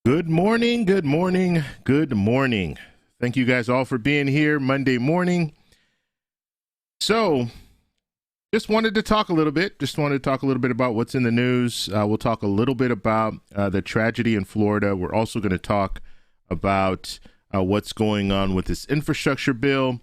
Good morning, good morning, good morning. Thank you guys all for being here Monday morning. So, just wanted to talk a little bit about what's in the news. We'll talk a little bit about the tragedy in Florida. We're also going to talk about what's going on with this infrastructure bill,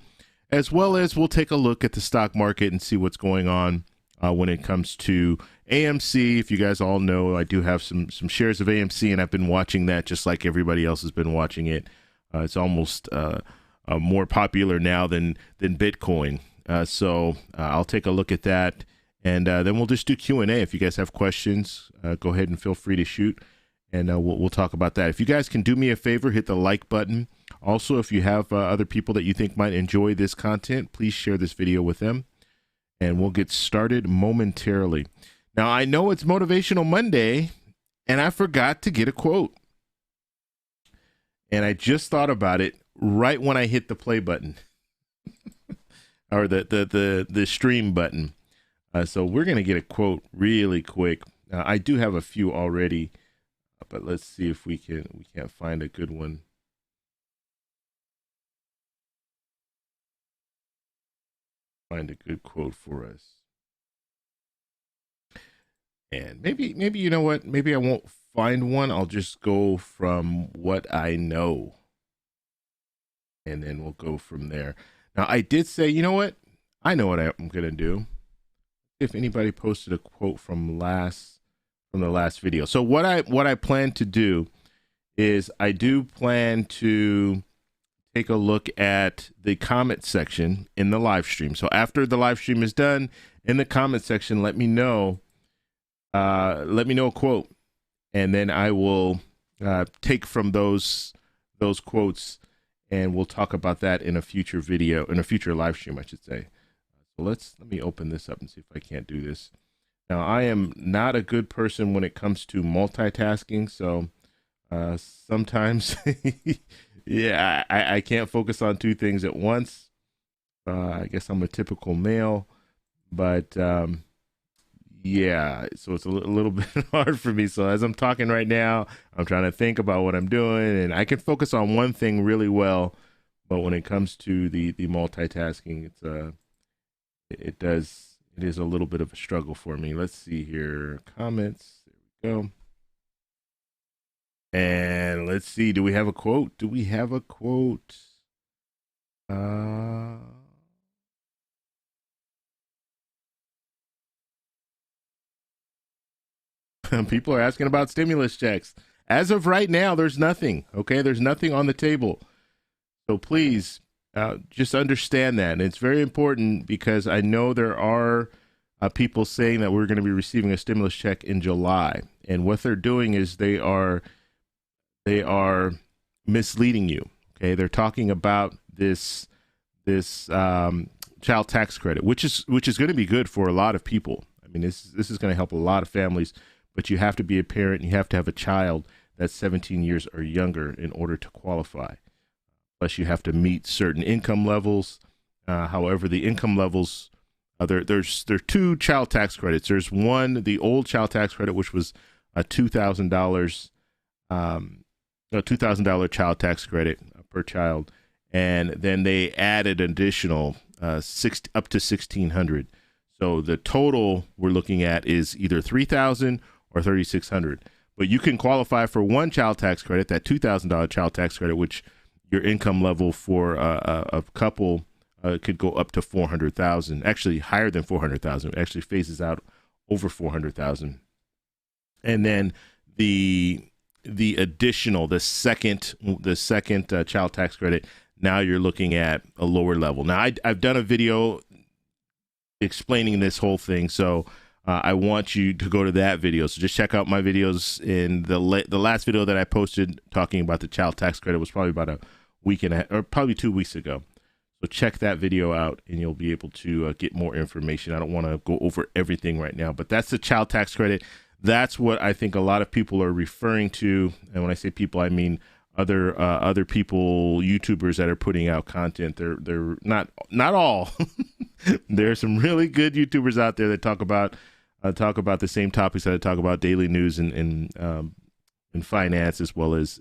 as well as we'll take a look at the stock market and see what's going on when it comes to AMC. If you guys all know, I do have some shares of AMC, and I've been watching that just like everybody else has been watching it. It's almost more popular now than Bitcoin. So I'll take a look at that, and then we'll just do Q&A. If you guys have questions, go ahead and feel free to shoot, and we'll talk about that. If you guys can do me a favor, hit the like button. Also, if you have other people that you think might enjoy this content, please share this video with them, and we'll get started momentarily. Now, I know it's Motivational Monday, and I forgot to get a quote. And I just thought about it right when I hit the play button or the stream button. So we're going to get a quote really quick. I do have a few already, but let's see if we can't find a good one. Find a good quote for us. And maybe you know what? Maybe I won't find one. I'll just go from what I know, and then we'll go from there. Now, I did say, you know what? I know what I'm gonna do. If anybody posted a quote from the last video. So what I plan to do is I do plan to take a look at the comment section in the live stream. So after the live stream is done, in the comment section, let me know a quote, and then I will take from those quotes, and we'll talk about that in a future video, in a future live stream, I should say. So let me open this up and see if I can't do this. Now, I am not a good person when it comes to multitasking, so sometimes, yeah, I can't focus on two things at once. I guess I'm a typical male, but yeah, so it's a little bit hard for me. So as I'm talking right now, I'm trying to think about what I'm doing, and I can focus on one thing really well, but when it comes to the multitasking, it is a little bit of a struggle for me. Let's see here, comments. There we go. And let's see, do we have a quote? People are asking about stimulus checks. As of right now, there's nothing. Okay, there's nothing on the table. So please just understand that. And it's very important because I know there are people saying that we're going to be receiving a stimulus check in July. And what they're doing is they are misleading you. Okay, they're talking about this child tax credit, which is going to be good for a lot of people. I mean, this is going to help a lot of families. But you have to be a parent, and you have to have a child that's 17 years or younger in order to qualify. Plus, you have to meet certain income levels. However, the income levels, there are two child tax credits. There's one, the old child tax credit, which was a $2,000 child tax credit per child, and then they added additional up to $1,600. So the total we're looking at is either $3,000 or $3,600, but you can qualify for one child tax credit, that $2,000 child tax credit, which your income level for a couple could go up to $400,000, actually higher than $400,000. It actually phases out over $400,000. And then the additional, the second child tax credit, now you're looking at a lower level. Now I've done a video explaining this whole thing, so I want you to go to that video. So just check out my videos. In the last video that I posted talking about the child tax credit was probably about a week and or probably 2 weeks ago. So check that video out, and you'll be able to get more information. I don't want to go over everything right now, but that's the child tax credit. That's what I think a lot of people are referring to. And when I say people, I mean other people, YouTubers that are putting out content. They're not all. There are some really good YouTubers out there that talk about the same topics that I talk about, daily news and finance as well as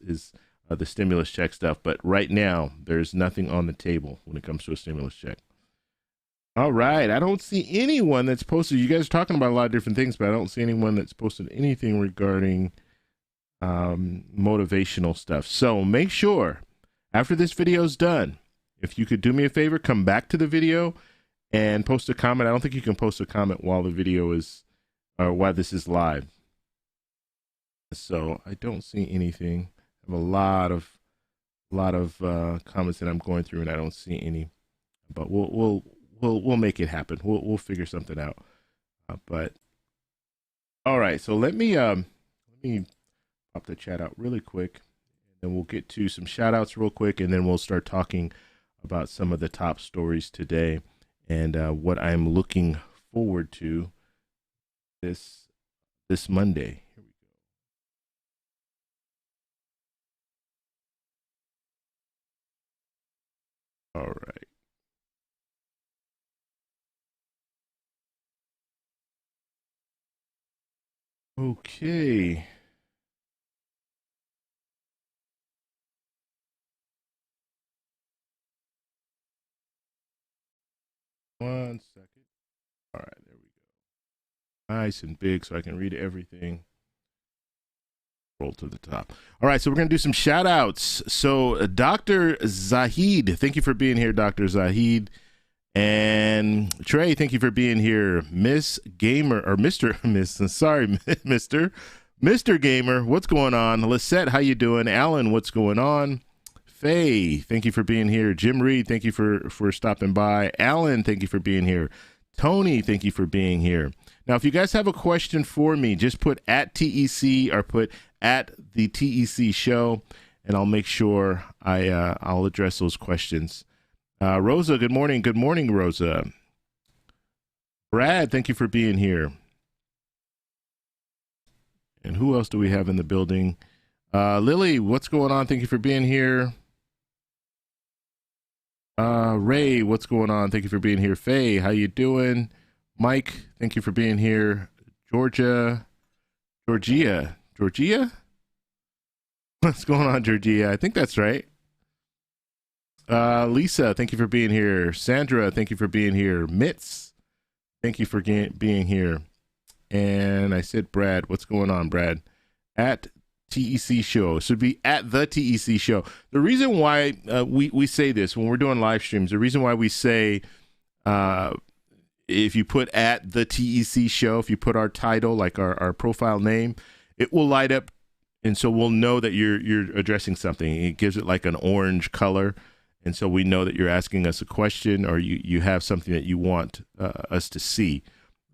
the stimulus check stuff. But right now, there's nothing on the table when it comes to a stimulus check. All right. I don't see anyone that's posted. You guys are talking about a lot of different things, but I don't see anyone that's posted anything regarding motivational stuff. So make sure after this video is done, if you could do me a favor, come back to the video and post a comment. I don't think you can post a comment while the video is, or while this is live. So I don't see anything. I have a lot of comments that I'm going through, and I don't see any. But we'll make it happen. We'll figure something out. But all right. So let me pop the chat out really quick, and then we'll get to some shout outs real quick, and then we'll start talking about some of the top stories today and what I'm looking forward to this Monday. Here we go. All right. Okay. One second. All right, there we go. Nice and big so I can read everything. Roll to the top. All right, so we're going to do some shout outs. So Dr. Zahid, thank you for being here, Dr. Zahid. And Trey, thank you for being here. Miss Gamer, or Mr. Gamer, what's going on? Lisette, how you doing? Alan, what's going on? Faye, thank you for being here. Jim Reed, thank you for stopping by. Alan, thank you for being here. Tony, thank you for being here. Now, if you guys have a question for me, just put at TEC or put at the TEC show, and I'll make sure I'll address those questions. Rosa, good morning. Good morning, Rosa. Brad, thank you for being here. And who else do we have in the building? Lily, what's going on? Thank you for being here. Ray, what's going on? Thank you for being here. Faye, how you doing? Mike, thank you for being here. Georgia? What's going on, Georgia? I think that's right. Lisa, thank you for being here. Sandra, thank you for being here. Mitz, thank you for being here. And I said Brad. What's going on, Brad? At TEC show. It should be at the TEC show. The reason why we say this when we're doing live streams, the reason why we say if you put at the TEC show, if you put our title, like our profile name, it will light up, and so we'll know that you're addressing something. It gives it like an orange color, and so we know that you're asking us a question or you have something that you want us to see.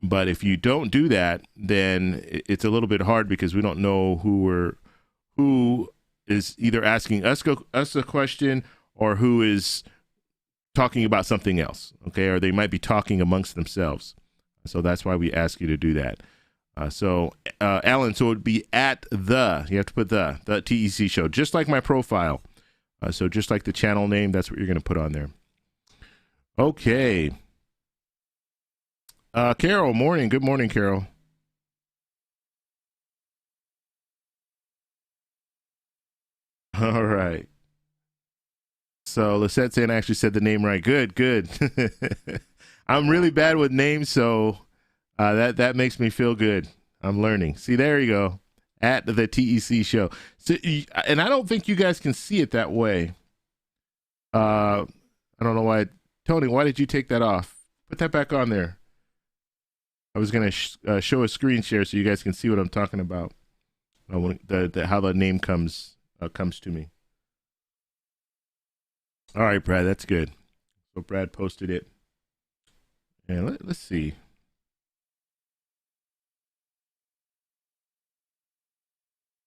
But if you don't do that, then it's a little bit hard because we don't know who is either asking us a question or who is talking about something else, okay? Or they might be talking amongst themselves. So that's why we ask you to do that. Alan, so it would be at you have to put the TEC show, just like my profile. So just like the channel name, that's what you're going to put on there. Okay. Carol, morning. Good morning, Carol. All right. So Lisette saying I actually said the name right. Good. I'm really bad with names, so that makes me feel good. I'm learning. See, there you go. At the TEC show. So, and I don't think you guys can see it that way. I don't know why. Tony, why did you take that off? Put that back on there. I was going to show a screen share so you guys can see what I'm talking about. How the name comes to me. All right, Brad, that's good. So Brad posted it. And let's see.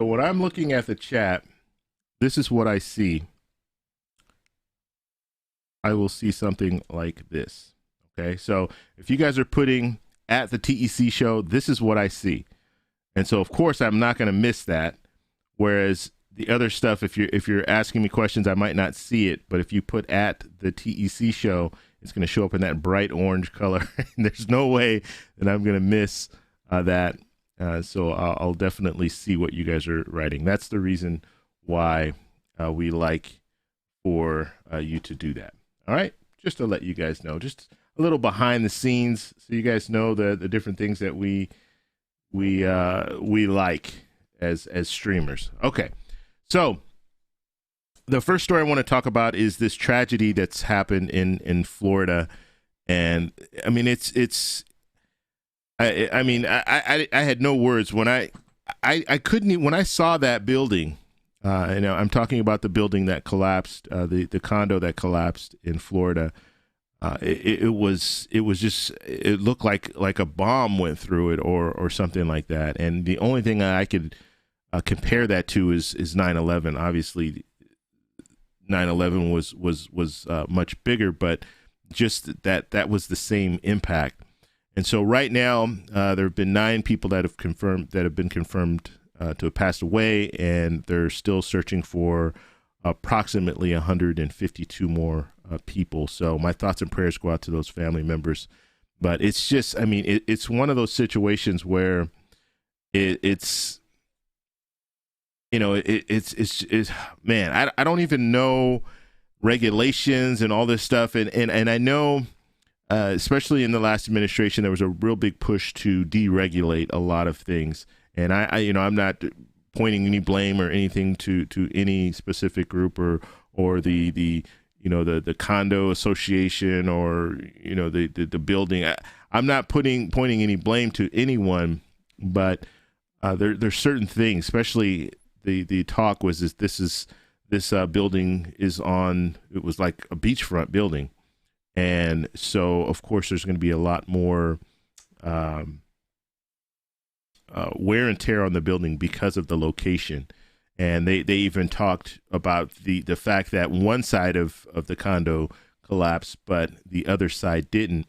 So when I'm looking at the chat, this is what I see. I will see something like this. Okay, so if you guys are putting at the TEC show, this is what I see. And so, of course, I'm not going to miss that. Whereas the other stuff, if you're asking me questions, I might not see it. But if you put at the TEC show, it's going to show up in that bright orange color. There's no way that I'm going to miss that. So I'll definitely see what you guys are writing. That's the reason why we like for you to do that. All right, just to let you guys know, just a little behind the scenes, so you guys know the different things that we like as streamers. Okay, so the first story I want to talk about is this tragedy that's happened in Florida, and I mean I had no words when I couldn't when I saw that building. I'm talking about the building that collapsed, the condo that collapsed in Florida. It looked like a bomb went through it or something like that. And the only thing I could compare that to is 9/11. Obviously, 9/11 was much bigger, but just that was the same impact. And so right now, there have been 9 people that have been confirmed to have passed away, and they're still searching for approximately 152 more people. So my thoughts and prayers go out to those family members. But it's just, I mean, it's one of those situations where it's man, I don't even know regulations and all this stuff, and I know. Especially in the last administration, there was a real big push to deregulate a lot of things. And I'm not pointing any blame or anything to any specific group or the condo association or the building. I'm not pointing any blame to anyone, but there's certain things, especially the talk was this building is on. It was like a beachfront building. And so, of course, there's going to be a lot more wear and tear on the building because of the location. And they even talked about the fact that one side of the condo collapsed, but the other side didn't.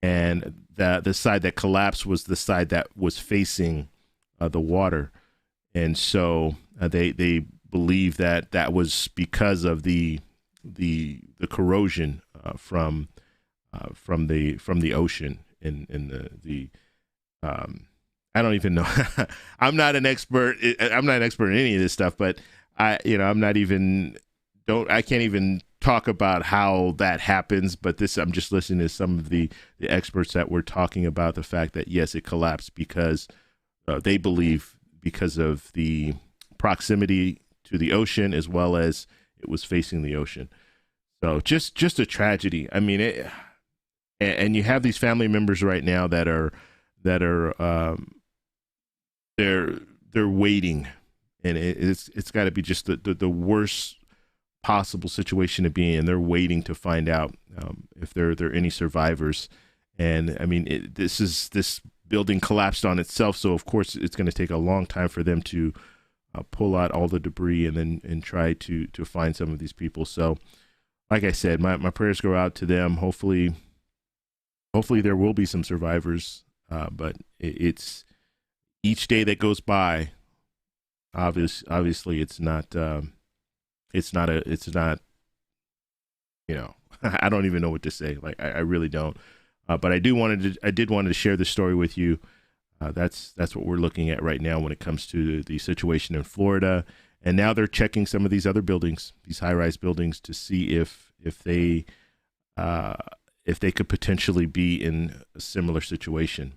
And the side that collapsed was the side that was facing the water. And so they believe that was because of the corrosion from the ocean in the I don't even know. I'm not an expert. I'm not an expert in any of this stuff, but I can't even talk about how that happens. But I'm just listening to some of the experts that were talking about the fact that yes, it collapsed because they believe because of the proximity to the ocean as well as it was facing the ocean. So just a tragedy. I mean, and you have these family members right now that are they're waiting, and it's got to be just the worst possible situation to be in. They're waiting to find out if there are any survivors. And I mean, this building collapsed on itself, so of course it's going to take a long time for them to pull out all the debris and try to find some of these people. So, like I said, my prayers go out to them. Hopefully there will be some survivors. But it's each day that goes by. Obviously, it's not. I don't even know what to say. Like I really don't. But I did want to share this story with you. That's what we're looking at right now when it comes to the situation in Florida. And now they're checking some of these other buildings, these high-rise buildings, to see if they could potentially be in a similar situation.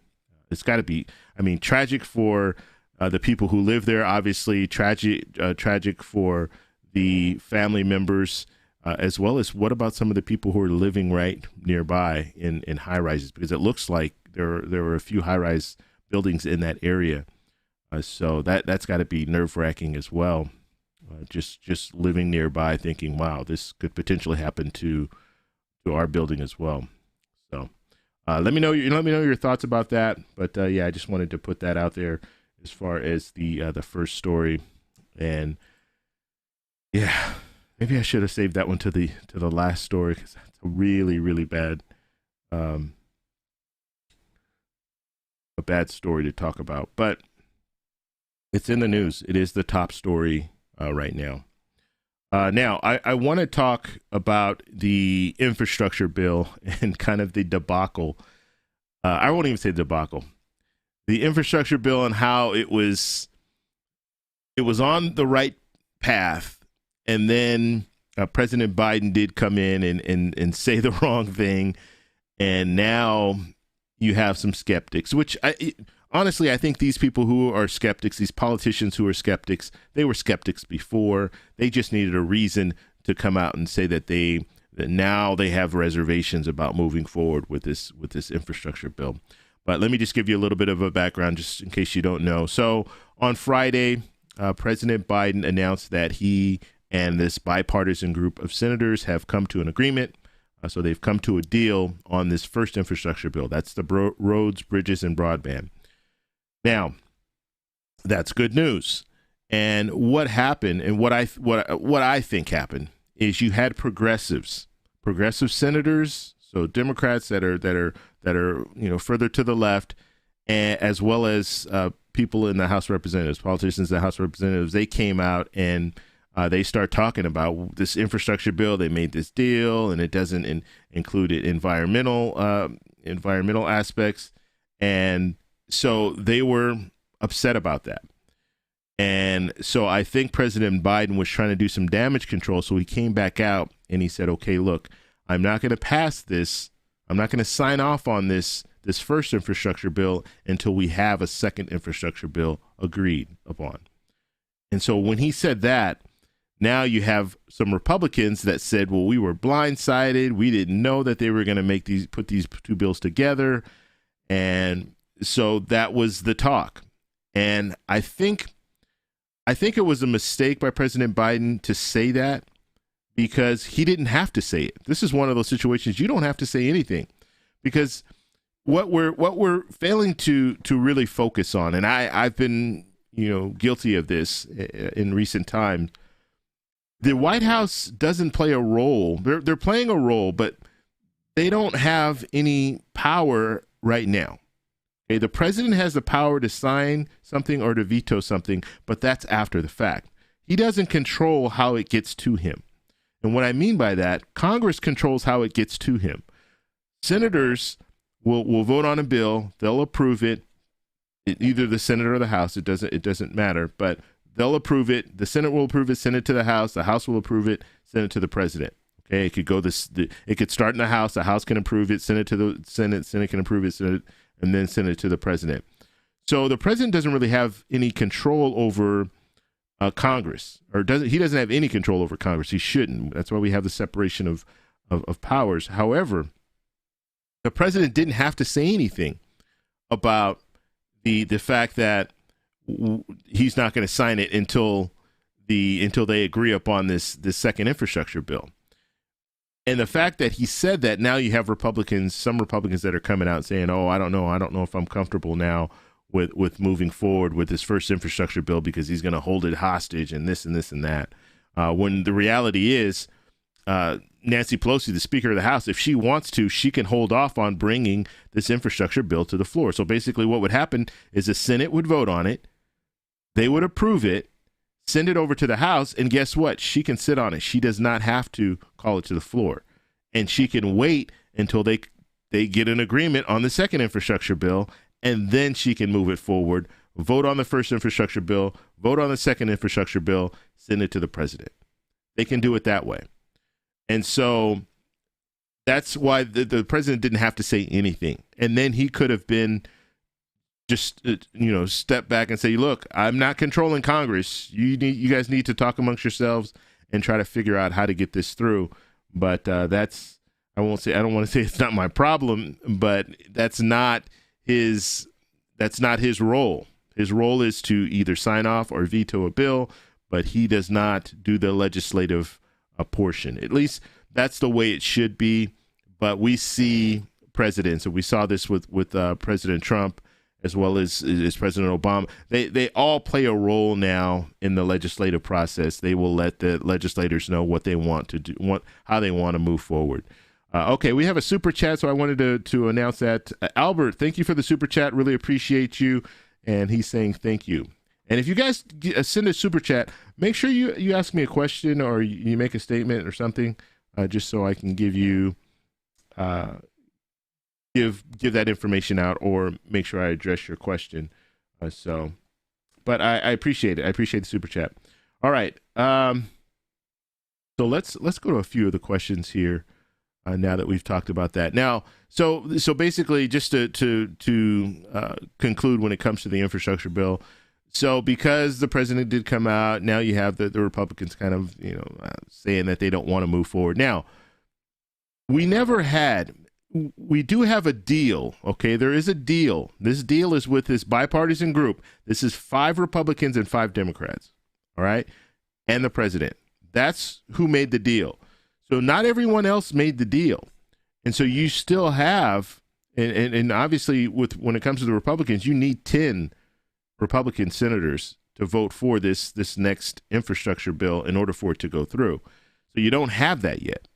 It's got to be, I mean, tragic for the people who live there, obviously, tragic for the family members, as well as what about some of the people who are living right nearby in high-rises, because it looks like there were a few high-rise buildings in that area. So that's got to be nerve-wracking as well. Just living nearby, thinking, "Wow, this could potentially happen to our building as well." So, let me know your thoughts about that. But I just wanted to put that out there as far as the first story, and yeah, maybe I should have saved that one to the last story because that's a really, really bad, a bad story to talk about. But it's in the news. It is the top story right now. Now, I want to talk about the infrastructure bill and kind of the debacle. I won't even say debacle. the infrastructure bill and how it was on the right path, and then President Biden did come in and say the wrong thing, and now you have some skeptics, which honestly, I think these people who are skeptics, these politicians who are skeptics, they were skeptics before. They just needed a reason to come out and say that now they have reservations about moving forward with this infrastructure bill. But let me just give you a little bit of a background just in case you don't know. So on Friday, President Biden announced that he and this bipartisan group of senators have come to an agreement. So they've come to a deal on this first infrastructure bill. That's the roads, bridges, and broadband. Now, that's good news. And what happened, and what I think happened, is you had progressive senators, so Democrats that are further to the left, as well as people in the House of Representatives, politicians in the House of Representatives. They came out and they start talking about this infrastructure bill. They made this deal, and it doesn't include environmental aspects, and so they were upset about that. And so I think President Biden was trying to do some damage control. So he came back out and he said, okay, look, I'm not going to pass this. I'm not going to sign off on this first infrastructure bill until we have a second infrastructure bill agreed upon. And so when he said that, now you have some Republicans that said, well, we were blindsided. We didn't know that they were going to put these two bills together. And so that was the talk. And I think it was a mistake by President Biden to say that, because he didn't have to say it. This is one of those situations you don't have to say anything, because what we're failing to really focus on, and I've been guilty of this in recent times. The White House doesn't play a role. They're playing a role, but they don't have any power right now. Okay, the president has the power to sign something or to veto something, but that's after the fact. He doesn't control how it gets to him. And what I mean by that, Congress controls how it gets to him. Senators will vote on a bill, they'll approve it, either the Senate or the House, it doesn't matter, but they'll approve it, the Senate will approve it, send it to the House will approve it, send it to the president. Okay, it could go it could start in the House can approve it, send it to the Senate can approve it, and then send it to the president. So the president doesn't really have any control over Congress, he doesn't have any control over Congress. He shouldn't. That's why we have the separation of powers. However, the president didn't have to say anything about the fact that he's not going to sign it until they agree upon this second infrastructure bill. And the fact that he said that, now you have some Republicans that are coming out saying, oh, I don't know if I'm comfortable now with moving forward with this first infrastructure bill, because he's going to hold it hostage and this and this and that. When the reality is, Nancy Pelosi, the Speaker of the House, if she wants to, she can hold off on bringing this infrastructure bill to the floor. So basically what would happen is the Senate would vote on it, they would approve it, send it over to the House, and guess what? She can sit on it. She does not have to call it to the floor. And she can wait until they get an agreement on the second infrastructure bill, and then she can move it forward, vote on the first infrastructure bill, vote on the second infrastructure bill, send it to the president. They can do it that way. And so that's why the president didn't have to say anything. And then he could have been just, step back and say, look, I'm not controlling Congress. You guys need to talk amongst yourselves and try to figure out how to get this through. But I don't want to say it's not my problem, but that's not his role. His role is to either sign off or veto a bill, but he does not do the legislative portion. At least that's the way it should be. But we see presidents, and we saw this with President Trump, as well as President Obama. They all play a role now in the legislative process. They will let the legislators know what they want to do, how they want to move forward. Okay, we have a super chat, so I wanted to announce that. Albert, thank you for the super chat. Really appreciate you. And he's saying thank you. And if you guys send a super chat, make sure you ask me a question or you make a statement or something, just so I can give you give that information out or make sure I address your question. But I appreciate it. I appreciate the super chat. All right. So let's go to a few of the questions here. Now that we've talked about that. Now, so basically, just to conclude when it comes to the infrastructure bill. So because the president did come out, now you have the Republicans kind of saying that they don't want to move forward. Now, we do have a deal. Okay, there is a deal. This deal is with this bipartisan group. This is 5 Republicans and 5 Democrats. All right, and the president. That's who made the deal. So not everyone else made the deal. And so you still have, and obviously when it comes to the Republicans, you need 10 Republican senators to vote for this next infrastructure bill in order for it to go through. So you don't have that yet.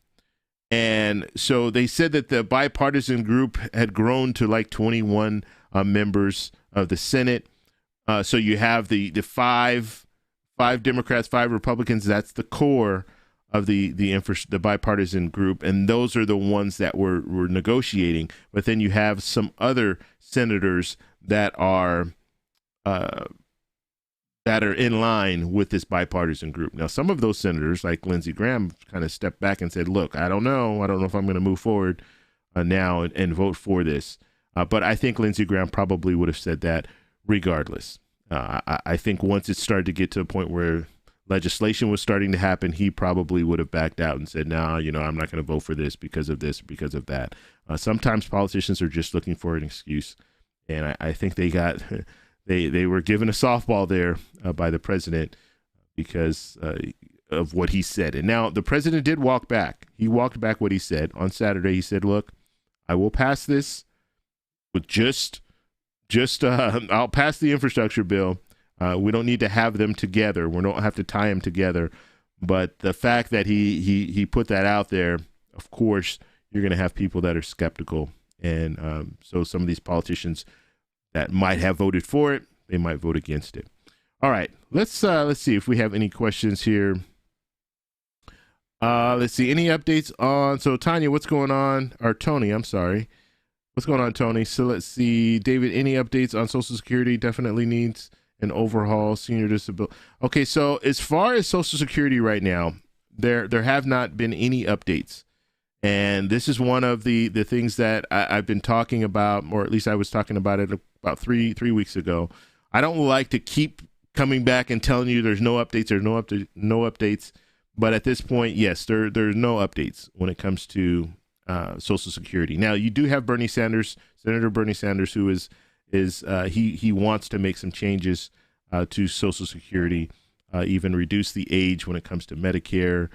And so they said that the bipartisan group had grown to like 21 members of the Senate. So you have the five Democrats, 5 Republicans. That's the core of the bipartisan group, and those are the ones that were negotiating. But then you have some other senators that are in line with this bipartisan group. Now, some of those senators, like Lindsey Graham, kind of stepped back and said, "Look, I don't know if I'm going to move forward now and vote for this." But I think Lindsey Graham probably would have said that regardless. I think once it started to get to a point where legislation was starting to happen, he probably would have backed out and said, no, I'm not going to vote for this because of this, because of that. Sometimes politicians are just looking for an excuse. And I think they were given a softball there by the president because of what he said. And now the president did walk back. He walked back what he said. On Saturday, he said, look, I will pass this with I'll pass the infrastructure bill. We don't need to have them together. We don't have to tie them together. But the fact that he put that out there, of course, you're going to have people that are skeptical. And so some of these politicians that might have voted for it, they might vote against it. All right, let's see if we have any questions here. Let's see, any updates on, so Tanya, what's going on? Or Tony, I'm sorry. What's going on, Tony? So let's see, David, any updates on Social Security? Definitely needs an overhaul, senior disability. Okay, so as far as Social Security right now, there have not been any updates. And this is one of the things that I've been talking about, or at least I was talking about it about three weeks ago. I don't like to keep coming back and telling you there's no updates, no updates. But at this point, yes, there's no updates when it comes to Social Security. Now, you do have Bernie Sanders, Senator Bernie Sanders, who he wants to make some changes to Social Security, even reduce the age when it comes to Medicare.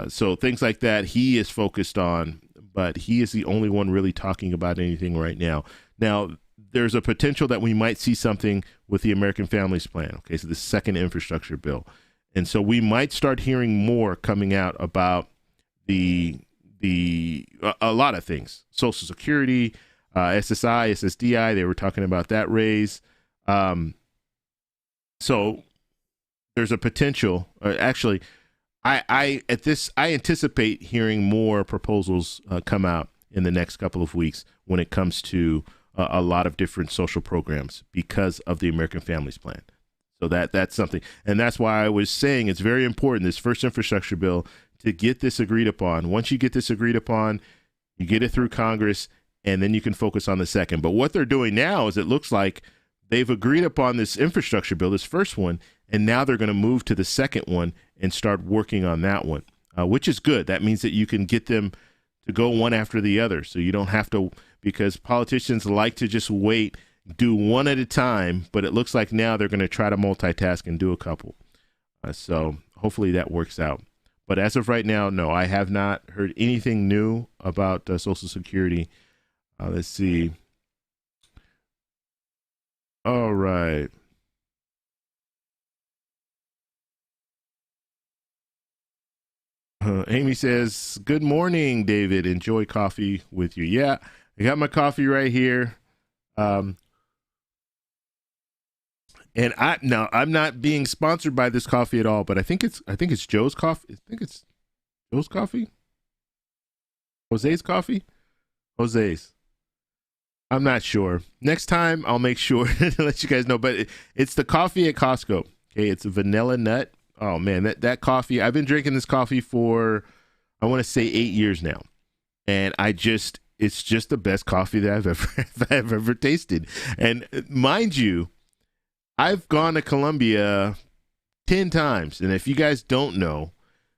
So things like that he is focused on, but he is the only one really talking about anything right now. Now, there's a potential that we might see something with the American Families Plan. Okay, so the second infrastructure bill. And so we might start hearing more coming out about a lot of things, Social Security, SSI, SSDI, they were talking about that raise. So there's a potential, actually, I anticipate hearing more proposals come out in the next couple of weeks when it comes to a lot of different social programs because of the American Families Plan. So that's something. And that's why I was saying it's very important, this first infrastructure bill, to get this agreed upon. Once you get this agreed upon, you get it through Congress, and then you can focus on the second. But what they're doing now is it looks like they've agreed upon this infrastructure bill, this first one, and now they're going to move to the second one and start working on that one, which is good. That means that you can get them to go one after the other. So you don't have to, because politicians like to just wait, do one at a time, but it looks like now they're going to try to multitask and do a couple. So hopefully that works out. But as of right now, no, I have not heard anything new about Social Security. Let's see. All right. Amy says, good morning, David. Enjoy coffee with you. Yeah, I got my coffee right here. And I'm not being sponsored by this coffee at all, but I think it's Joe's coffee. I think it's Joe's coffee. Jose's coffee. Jose's. I'm not sure. Next time I'll make sure to let you guys know. But it's the coffee at Costco. Okay, it's a vanilla nut. Oh man, that coffee. I've been drinking this coffee for, I want to say, 8 years now, and it's just the best coffee that I've ever tasted. And mind you, I've gone to Colombia 10 times, and if you guys don't know,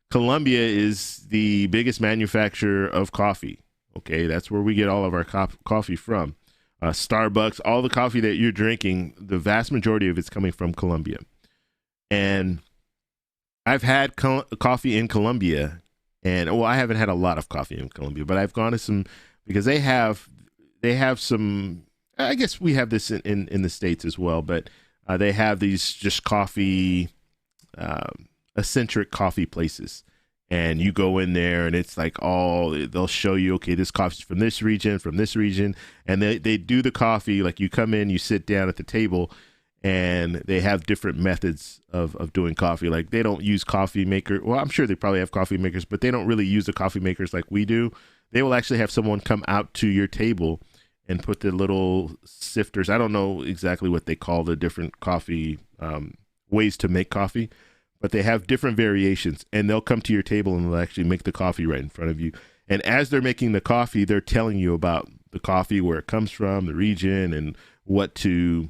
Colombia is the biggest manufacturer of coffee. Okay, that's where we get all of our coffee from. Starbucks, all the coffee that you're drinking, the vast majority of it's coming from Colombia. And I've had coffee in Colombia, and I haven't had a lot of coffee in Colombia, but I've gone to some, because they have some. I guess we have this in the States as well, but they have these just coffee, eccentric coffee places. And you go in there and it's like they'll show you, okay, this coffee's from this region. And they do the coffee, like you come in, you sit down at the table, and they have different methods of doing coffee. Like they don't use coffee maker. Well, I'm sure they probably have coffee makers, but they don't really use the coffee makers like we do. They will actually have someone come out to your table and put the little sifters. I don't know exactly what they call the different coffee ways to make coffee, but they have different variations, and they'll come to your table and they'll actually make the coffee right in front of you. And as they're making the coffee, they're telling you about the coffee, where it comes from, the region, and what to,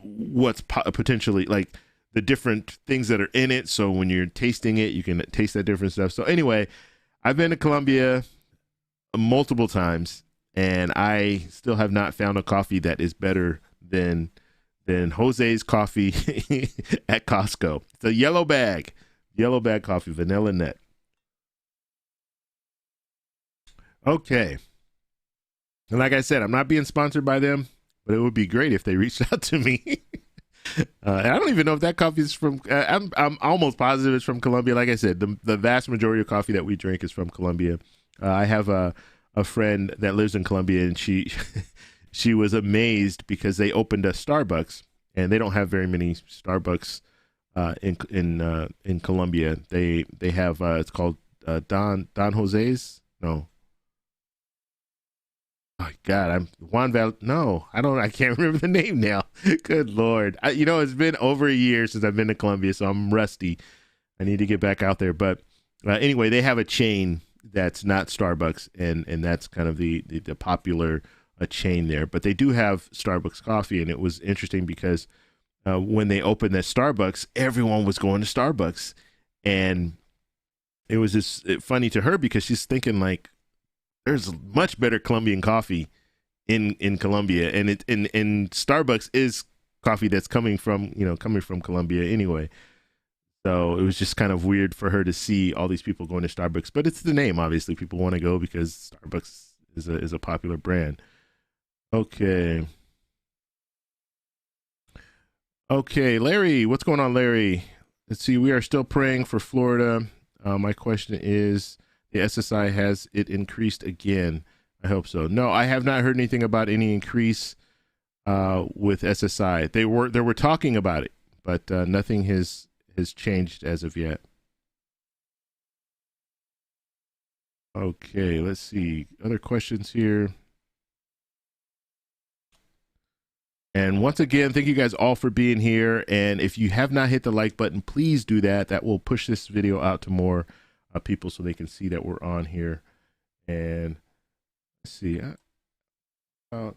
what's potentially like the different things that are in it. So when you're tasting it, you can taste that different stuff. So anyway, I've been to Colombia multiple times, and I still have not found a coffee that is better than Jose's coffee at Costco. It's a yellow bag coffee, vanilla nut. Okay. And like I said, I'm not being sponsored by them, but it would be great if they reached out to me. And I don't even know if that coffee is from, I'm almost positive it's from Colombia. Like I said, the vast majority of coffee that we drink is from Colombia. I have a friend that lives in Colombia, and she was amazed because they opened a Starbucks, and they don't have very many Starbucks in Colombia. They have it's called Don Jose's. No. Oh God, I can't remember the name now. Good Lord. It's been over a year since I've been to Colombia, so I'm rusty. I need to get back out there. But anyway, they have a chain that's not Starbucks, and that's kind of the popular chain there. But they do have Starbucks coffee, and it was interesting because when they opened that Starbucks, everyone was going to Starbucks, and it was just funny to her because she's thinking like, there's much better Colombian coffee in Colombia, and Starbucks is coffee that's coming from Colombia anyway. So it was just kind of weird for her to see all these people going to Starbucks, but it's the name. Obviously, people want to go because Starbucks is a popular brand. Okay, Larry, what's going on, Larry? Let's see. We are still praying for Florida. My question is, the SSI, has it increased again? I hope so. No, I have not heard anything about any increase with SSI. They were talking about it, but nothing has changed as of yet. Okay, let's see. Other questions here. And once again, thank you guys all for being here. And if you have not hit the like button, please do that. That will push this video out to more people so they can see that we're on here. And let's see. I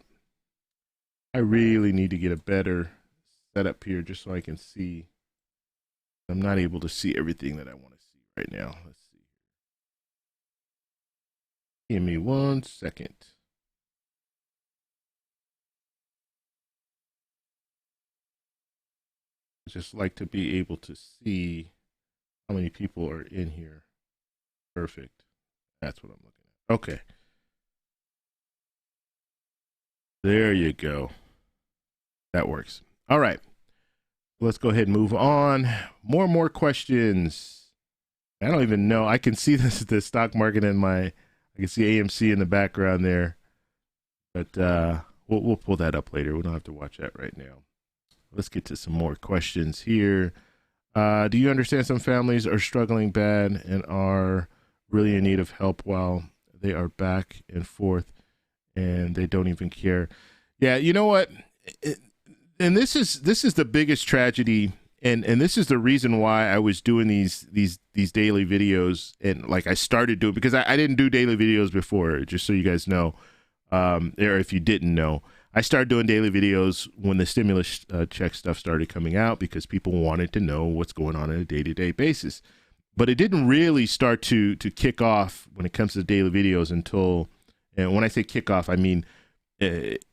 really need to get a better setup here just so I can see. I'm not able to see everything that I want to see right now. Let's see. Give me 1 second. I just like to be able to see how many people are in here. Perfect. That's what I'm looking at. Okay. There you go. That works. All right. Let's go ahead and move on. More questions. I don't even know. I can see the stock market I can see AMC in the background there. But we'll pull that up later. We don't have to watch that right now. Let's get to some more questions here. Do you understand some families are struggling bad and are really in need of help while they are back and forth and they don't even care. Yeah, you know what? And this is the biggest tragedy, and this is the reason why I was doing these daily videos, and like I started doing, because I didn't do daily videos before, just so you guys know, or if you didn't know. I started doing daily videos when the stimulus check stuff started coming out, because people wanted to know what's going on a day-to-day basis. But it didn't really start to kick off when it comes to daily videos until, and when I say kick off, I mean it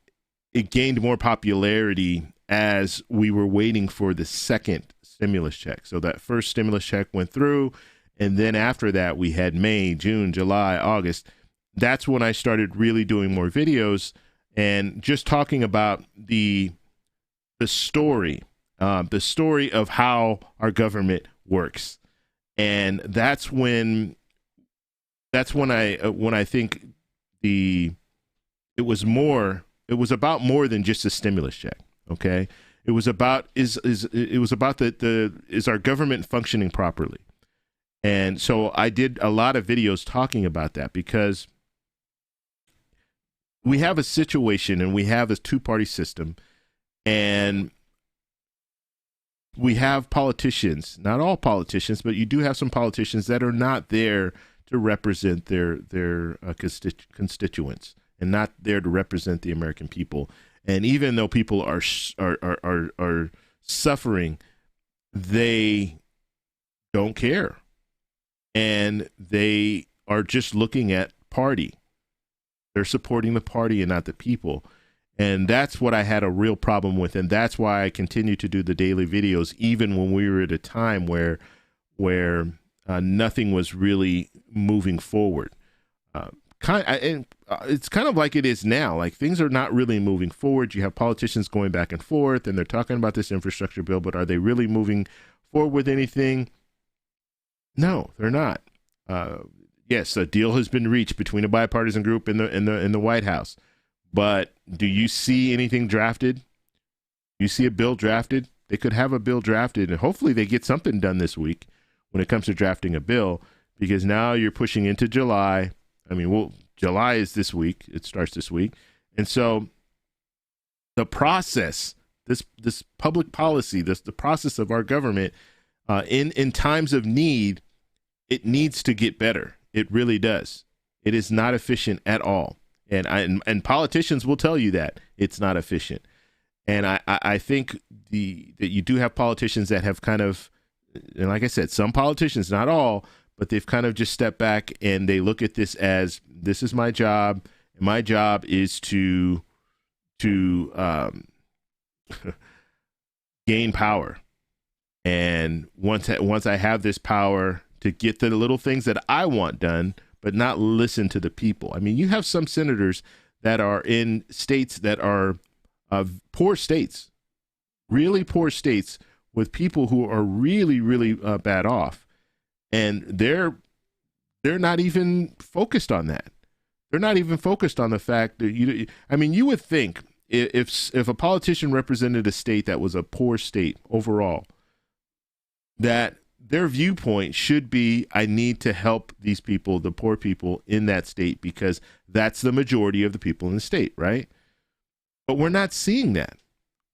gained more popularity as we were waiting for the second stimulus check. So that first stimulus check went through, and then after that we had May, June, July, August. That's when I started really doing more videos and just talking about the story of how our government works. And that's when I think it was about more than just a stimulus check. Okay, it was about is our government functioning properly? And so I did a lot of videos talking about that, because we have a situation and we have a two-party system, and we have politicians, not all politicians, but you do have some politicians that are not there to represent their constituents, and not there to represent the American people. And even though people are suffering, they don't care, and they are just looking at party. They're supporting the party and not the people. And that's what I had a real problem with. And that's why I continue to do the daily videos, even when we were at a time where nothing was really moving forward. It's kind of like it is now. Like, things are not really moving forward. You have politicians going back and forth, and they're talking about this infrastructure bill, but are they really moving forward with anything? No, they're not. Yes, a deal has been reached between a bipartisan group in the White House, but do you see anything drafted? You see a bill drafted? They could have a bill drafted, and hopefully they get something done this week when it comes to drafting a bill, because now you're pushing into July. I mean, July is this week. It starts this week. And so the process, this public policy, the process of our government in times of need, it needs to get better. It really does. It is not efficient at all. And politicians will tell you that it's not efficient. And I think that you do have politicians that have kind of, and like I said, some politicians, not all, but they've kind of just stepped back and they look at this as, this is my job, and my job is to gain power. And once I have this power, to get the little things that I want done, but not listen to the people. I mean, you have some senators that are in states that are poor states, really poor states, with people who are really, really bad off. And they're not even focused on that. They're not even focused on the fact that you would think if a politician represented a state that was a poor state overall, that their viewpoint should be, I need to help these people, the poor people in that state, because that's the majority of the people in the state, right? But we're not seeing that.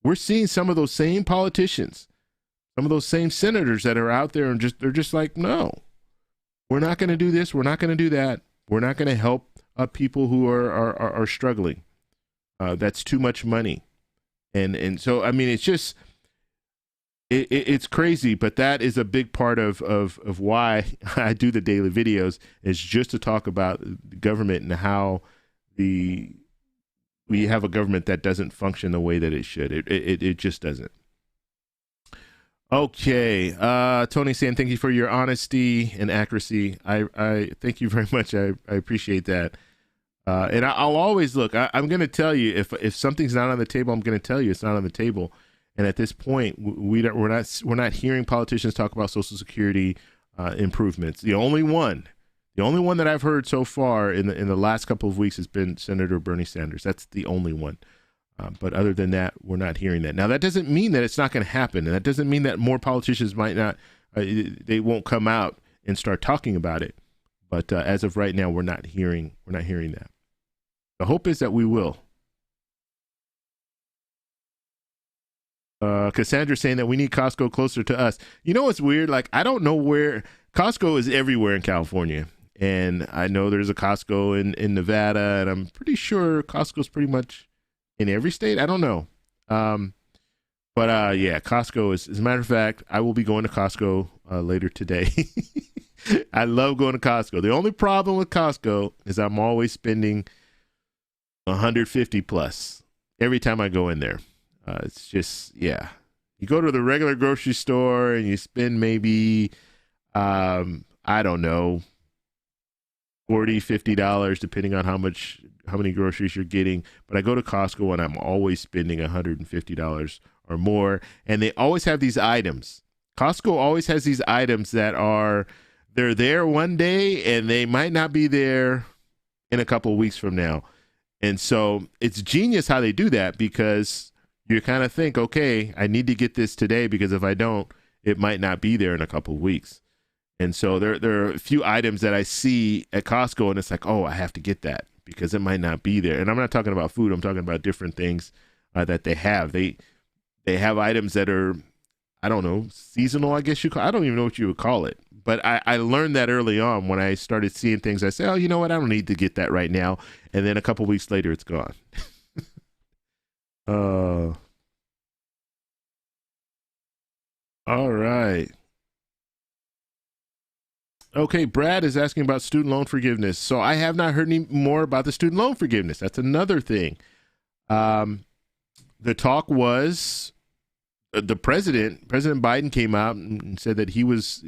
We're seeing some of those same politicians, some of those same senators that are out there, and they're just like, no, we're not going to do this. We're not going to do that. We're not going to help people who are struggling. That's too much money. And so, I mean, it's just, it's crazy, but that is a big part of why I do the daily videos, is just to talk about the government and how we have a government that doesn't function the way that it should. It just doesn't. Okay. Tony saying, thank you for your honesty and accuracy. I thank you very much. I appreciate that. And I'll always look, I'm going to tell you, if something's not on the table, I'm going to tell you it's not on the table. And at this point, we're not hearing politicians talk about Social Security improvements. The only one that I've heard so far in the last couple of weeks has been Senator Bernie Sanders. That's the only one. But other than that, we're not hearing that. Now, that doesn't mean that it's not going to happen, and that doesn't mean that more politicians might not. They won't come out and start talking about it. But as of right now, we're not hearing that. The hope is that we will. Cassandra saying that we need Costco closer to us. You know what's weird? Like, I don't know where Costco is everywhere in California. And I know there's a Costco in Nevada, and I'm pretty sure Costco's pretty much in every state. I don't know. But yeah, Costco is, as a matter of fact, I will be going to Costco later today. I love going to Costco. The only problem with Costco is I'm always spending 150 plus every time I go in there. It's just, yeah. You go to the regular grocery store and you spend maybe, I don't know, $40, $50, depending on how many groceries you're getting. But I go to Costco and I'm always spending $150 or more. And they always have these items. Costco always has these items that they're there one day and they might not be there in a couple of weeks from now. And so it's genius how they do that, because you kind of think, okay, I need to get this today, because if I don't, it might not be there in a couple of weeks. And so there are a few items that I see at Costco, and it's like, oh, I have to get that because it might not be there. And I'm not talking about food. I'm talking about different things that they have. They have items that are, I don't know, seasonal, I guess you call. I don't even know what you would call it. But I learned that early on when I started seeing things. I say, oh, you know what? I don't need to get that right now. And then a couple of weeks later, it's gone. All right. Okay, Brad is asking about student loan forgiveness. So I have not heard any more about the student loan forgiveness. That's another thing. The talk was President Biden came out and said that he was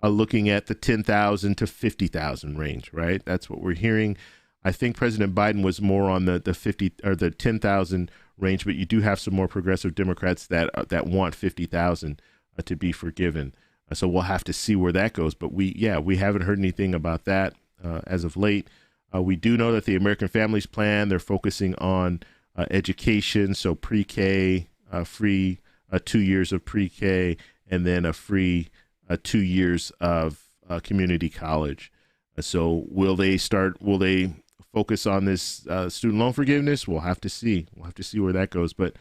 looking at the 10,000 to 50,000 range, right? That's what we're hearing. I think President Biden was more on the 50 or the 10,000 range, but you do have some more progressive Democrats that want 50,000 to be forgiven. So we'll have to see where that goes. But we haven't heard anything about that as of late. We do know that the American Families Plan, they're focusing on education, so pre-K, free 2 years of pre-K, and then a free 2 years of community college. So will they focus on this student loan forgiveness? We'll have to see. We'll have to see where that goes. But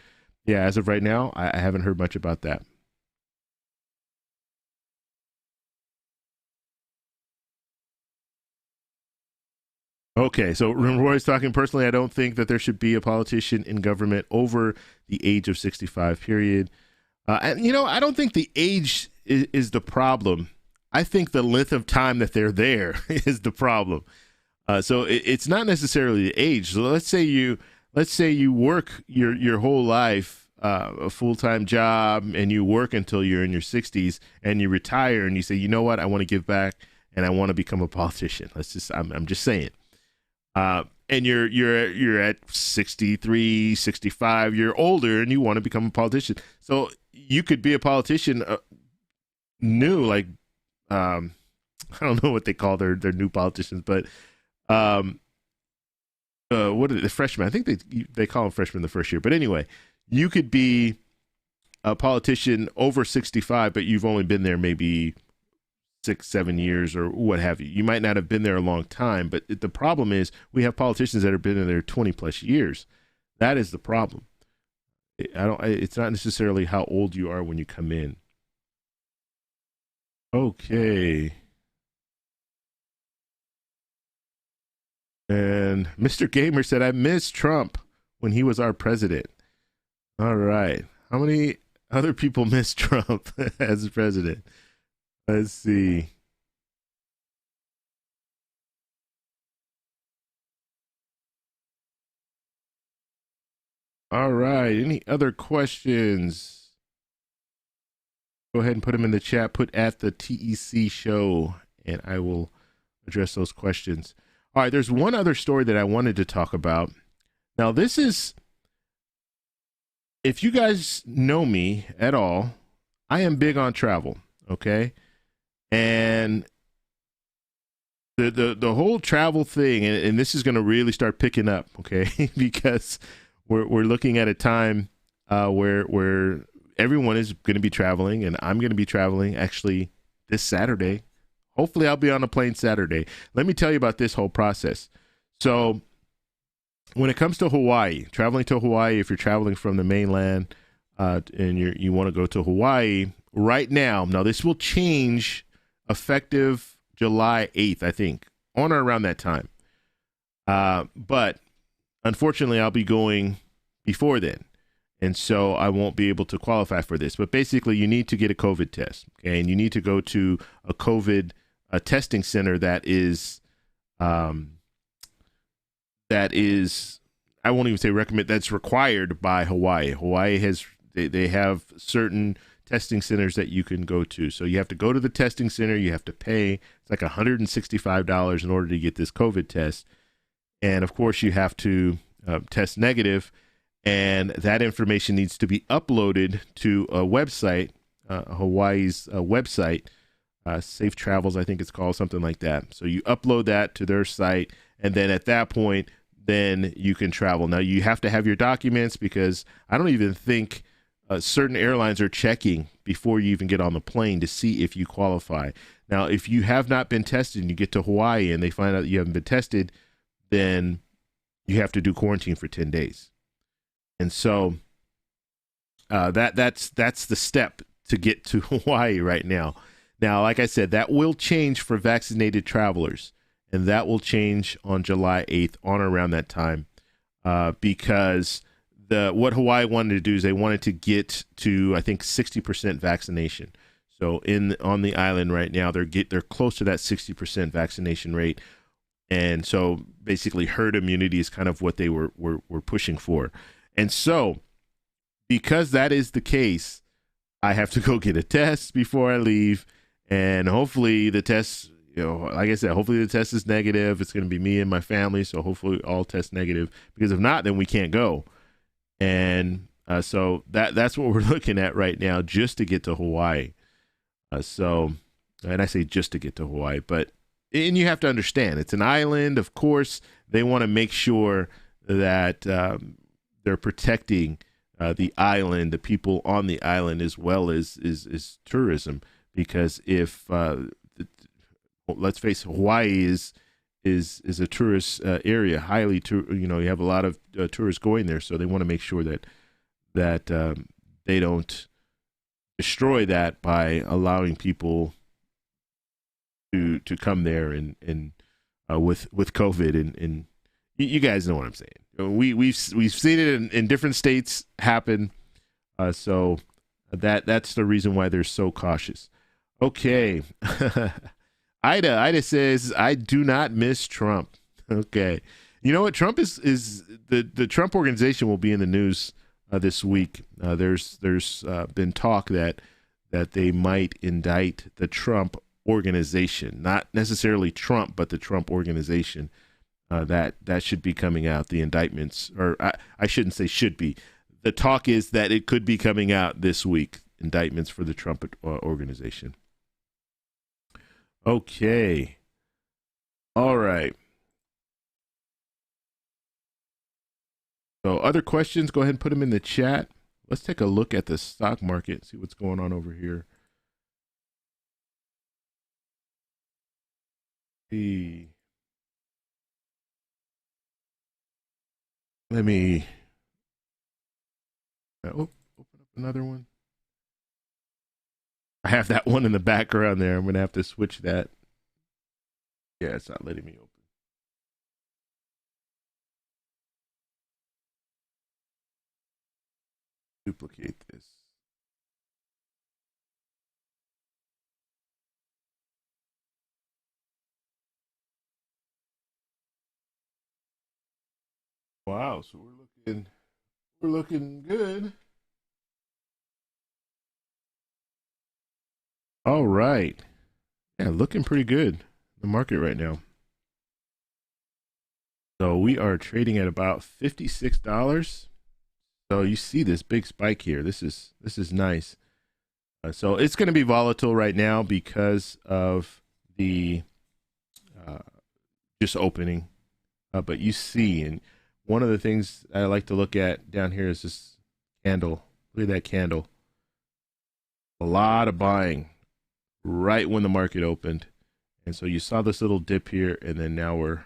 yeah, as of right now, I haven't heard much about that. Okay, so Roy's talking personally. I don't think that there should be a politician in government over the age of 65, period. And, I don't think the age is the problem. I think the length of time that they're there is the problem. So it's not necessarily the age. So let's say you work your whole life, a full-time job, and you work until you're in your 60s, and you retire, and you say, you know what, I want to give back, and I want to become a politician. I'm just saying. And you're at 63, 65, you're older, and you want to become a politician. So you could be a politician new, like, I don't know what they call their new politicians, but what are the freshmen? I think they call them freshmen the first year. But anyway, you could be a politician over 65, but you've only been there maybe 6-7 years or what have you. You might not have been there a long time, but the problem is we have politicians that have been in there 20 plus years. That is the problem. It's not necessarily how old you are when you come in. Okay. And Mr. Gamer said, I miss Trump when he was our president. All right. How many other people miss Trump as president? Let's see. All right. Any other questions? Go ahead and put them in the chat. Put at the TEC show, and I will address those questions. All right. There's one other story that I wanted to talk about. Now, this is, if you guys know me at all, I am big on travel. Okay. And the whole travel thing, and this is going to really start picking up, okay? Because we're looking at a time where everyone is going to be traveling, and I'm going to be traveling actually this Saturday. Hopefully, I'll be on a plane Saturday. Let me tell you about this whole process. So when it comes to Hawaii, traveling to Hawaii, if you're traveling from the mainland and you want to go to Hawaii right now, this will change effective July 8th, I think, on or around that time. But unfortunately, I'll be going before then. And so I won't be able to qualify for this. But basically, you need to get a COVID test. Okay? And you need to go to a COVID testing center that is, I won't even say recommend, that's required by Hawaii. Hawaii has, they have certain testing centers that you can go to. So you have to go to the testing center. You have to pay. It's like $165 in order to get this COVID test. And of course, you have to test negative. And that information needs to be uploaded to a website, Hawaii's website, Safe Travels, I think it's called, something like that. So you upload that to their site. And then at that point, then you can travel. Now, you have to have your documents, because I don't even think certain airlines are checking before you even get on the plane to see if you qualify. Now, if you have not been tested and you get to Hawaii and they find out that you haven't been tested, then you have to do quarantine for 10 days. And so that's the step to get to Hawaii right now. Now, like I said, that will change for vaccinated travelers, and that will change on July 8th, on or around that time, because what Hawaii wanted to do is they wanted to get to, I think, 60% vaccination. So on the island right now, they're close to that 60% vaccination rate. And so basically herd immunity is kind of what they were pushing for. And so because that is the case, I have to go get a test before I leave. And hopefully the test, like I said, hopefully the test is negative. It's going to be me and my family. So hopefully all test negative, because if not, then we can't go. And so that's what we're looking at right now, just to get to Hawaii. And I say just to get to Hawaii, and you have to understand, it's an island. Of course, they want to make sure that they're protecting the island, the people on the island, as well as tourism. Because if let's face it, Hawaii is a tourist area, highly you have a lot of tourists going there, so they want to make sure that they don't destroy that by allowing people to come there and with COVID, and you guys know what I'm saying. We've seen it in different states happen, so that's the reason why they're so cautious. Okay. Ida says, I do not miss Trump. Okay. You know what? Trump is the Trump organization will be in the news this week. There's been talk that they might indict the Trump organization, not necessarily Trump, but the Trump organization. That should be coming out. The indictments, or I shouldn't say should be. The talk is that it could be coming out this week. Indictments for the Trump organization. Okay. All right. So other questions, go ahead and put them in the chat. Let's take a look at the stock market, see what's going on over here. Let me open up another one. I have that one in the background there. I'm going to have to switch that. Yeah, it's not letting me open. Duplicate this. Wow, so we're looking good. All right. Yeah, looking pretty good, the market right now. So we are trading at about $56. So you see this big spike here. This is nice. So it's going to be volatile right now because of the just opening. But you see, and one of the things I like to look at down here is this candle. Look at that candle. A lot of buying right when the market opened. And so you saw this little dip here, and then now we're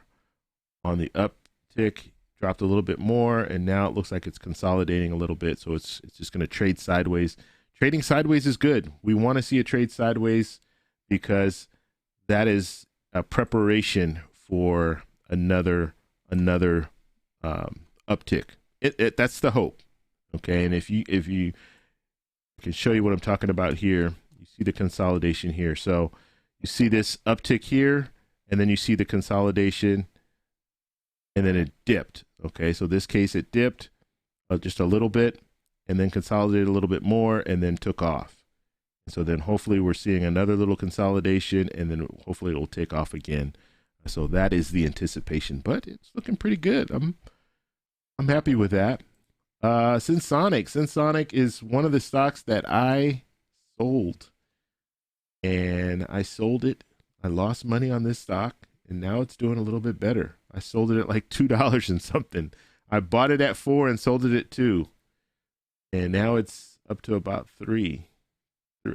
on the uptick, dropped a little bit more, and now it looks like it's consolidating a little bit. So it's just going to trade sideways. Trading sideways is good. We want to see a trade sideways because that is a preparation for another uptick. That's the hope. Okay, and if you I can show you what I'm talking about here. You see the consolidation here. So you see this uptick here, and then you see the consolidation, and then it dipped. Okay, so this case it dipped just a little bit, and then consolidated a little bit more, and then took off. So then hopefully we're seeing another little consolidation, and then hopefully it'll take off again. So that is the anticipation, but it's looking pretty good. I'm happy with that. Sensonic is one of the stocks that I sold, and I sold it. I lost money on this stock, and now it's doing a little bit better. I sold it at like $2 and something. I bought it at $4 and sold it at $2, and now it's up to about $3,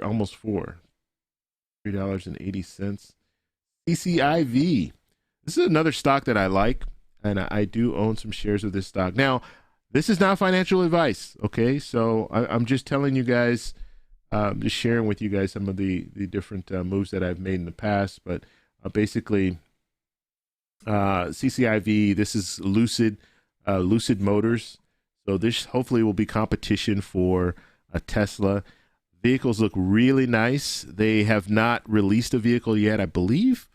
almost $4, $3.80. CCIV. This is another stock that I like, and I do own some shares of this stock. Now, this is not financial advice, okay? So I'm just telling you guys, just sharing with you guys some of the different moves that I've made in the past. But basically, CCIV, this is Lucid Motors. So this hopefully will be competition for a Tesla. Vehicles look really nice. They have not released a vehicle yet, I believe.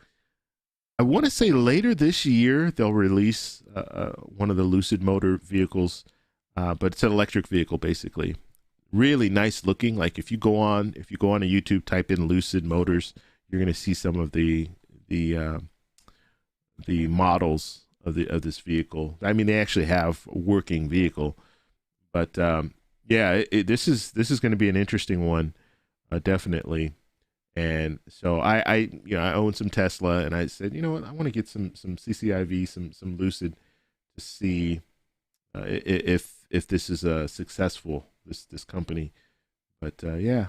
I want to say later this year they'll release one of the Lucid Motor vehicles, but it's an electric vehicle basically. Really nice looking. Like if you go on a YouTube, type in Lucid Motors, you're going to see some of the models of this vehicle. I mean, they actually have a working vehicle, but yeah, this is going to be an interesting one, definitely. And so I own some Tesla, and I said, you know what, I want to get some CCIV, some Lucid, to see if this is successful, this company. But yeah,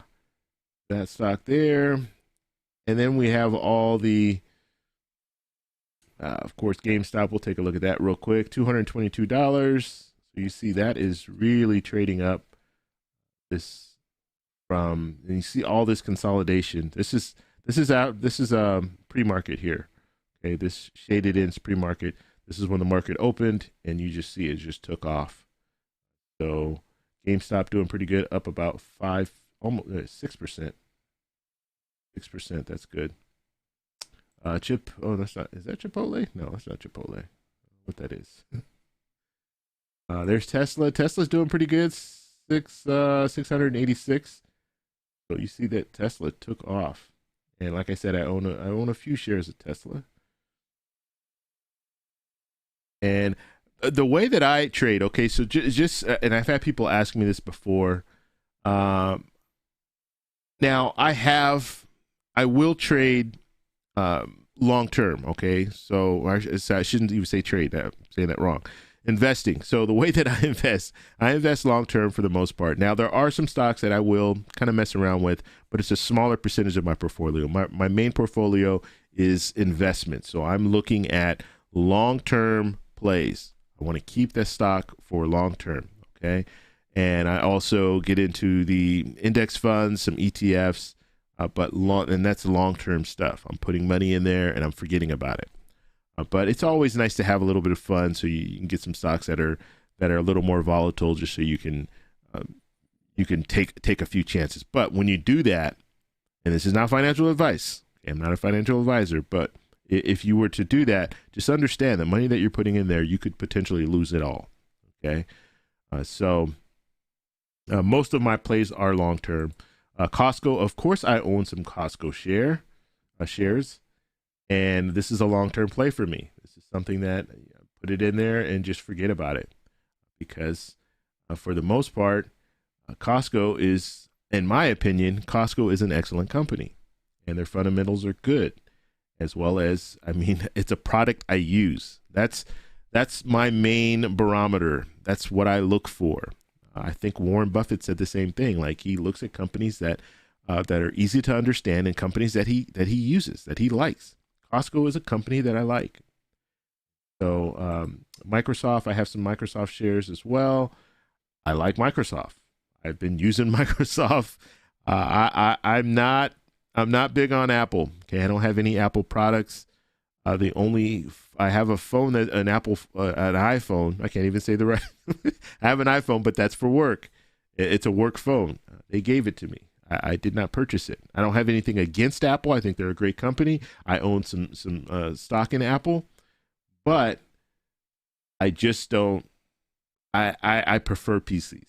that stock there, and then we have all the, of course, Gamestop. We'll take a look at that real quick. $222. So you see that is really trading up. And you see all this consolidation. This is pre-market here. Okay, this shaded in pre-market. This is when the market opened, and you just see it just took off. So GameStop doing pretty good, up about 6%. 6%. That's good. Chip. Oh, that's not. Is that Chipotle? No, that's not Chipotle. What that is. There's Tesla. Tesla's doing pretty good. 686. So you see that Tesla took off, and like I said, I own a few shares of Tesla. And the way that I trade, okay, so just and I've had people ask me this before. Now I will trade long term, okay. So I shouldn't even say trade. I'm saying that wrong. Investing. So the way that I invest long term for the most part. Now there are some stocks that I will kind of mess around with, but it's a smaller percentage of my portfolio. My main portfolio is investment. So I'm looking at long term plays. I want to keep that stock for long term. Okay. And I also get into the index funds, some ETFs, and that's long term stuff. I'm putting money in there and I'm forgetting about it. But it's always nice to have a little bit of fun, so you can get some stocks that are a little more volatile, just so you can take a few chances. But when you do that, and this is not financial advice, I'm not a financial advisor, but if you were to do that, just understand the money that you're putting in there, you could potentially lose it all. Okay, so most of my plays are long term. Costco, of course, I own some Costco shares. And this is a long-term play for me. This is something that put it in there and just forget about it, because for the most part, Costco is, in my opinion, Costco is an excellent company, and their fundamentals are good, as well as, I mean, it's a product I use. That's my main barometer. That's what I look for. I think Warren Buffett said the same thing. Like, he looks at companies that are easy to understand, and companies that he uses, that he likes. Costco is a company that I like. So Microsoft, I have some Microsoft shares as well. I like Microsoft. I've been using Microsoft. I'm not big on Apple. Okay, I don't have any Apple products. I have a phone an iPhone. I can't even say the right. I have an iPhone, but that's for work. It's a work phone. They gave it to me. I did not purchase it. I don't have anything against Apple. I think they're a great company. I own some stock in Apple, but I just don't. I prefer PCs.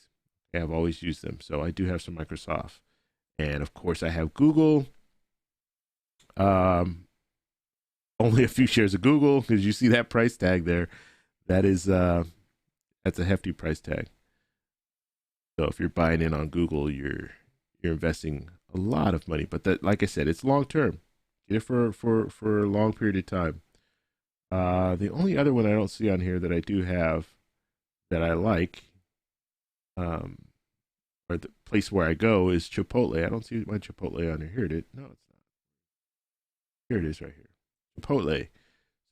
Okay, I've always used them, so I do have some Microsoft, and of course I have Google. Only a few shares of Google, because you see that price tag there. That is that's a hefty price tag. So if you're buying in on Google, you're investing a lot of money. But that, like I said, it's long term. Get it for a long period of time. The only other one I don't see on here that I do have that I like, or the place where I go, is Chipotle. I don't see my Chipotle on here. Here it is. No, it's not. Here it is right here. Chipotle.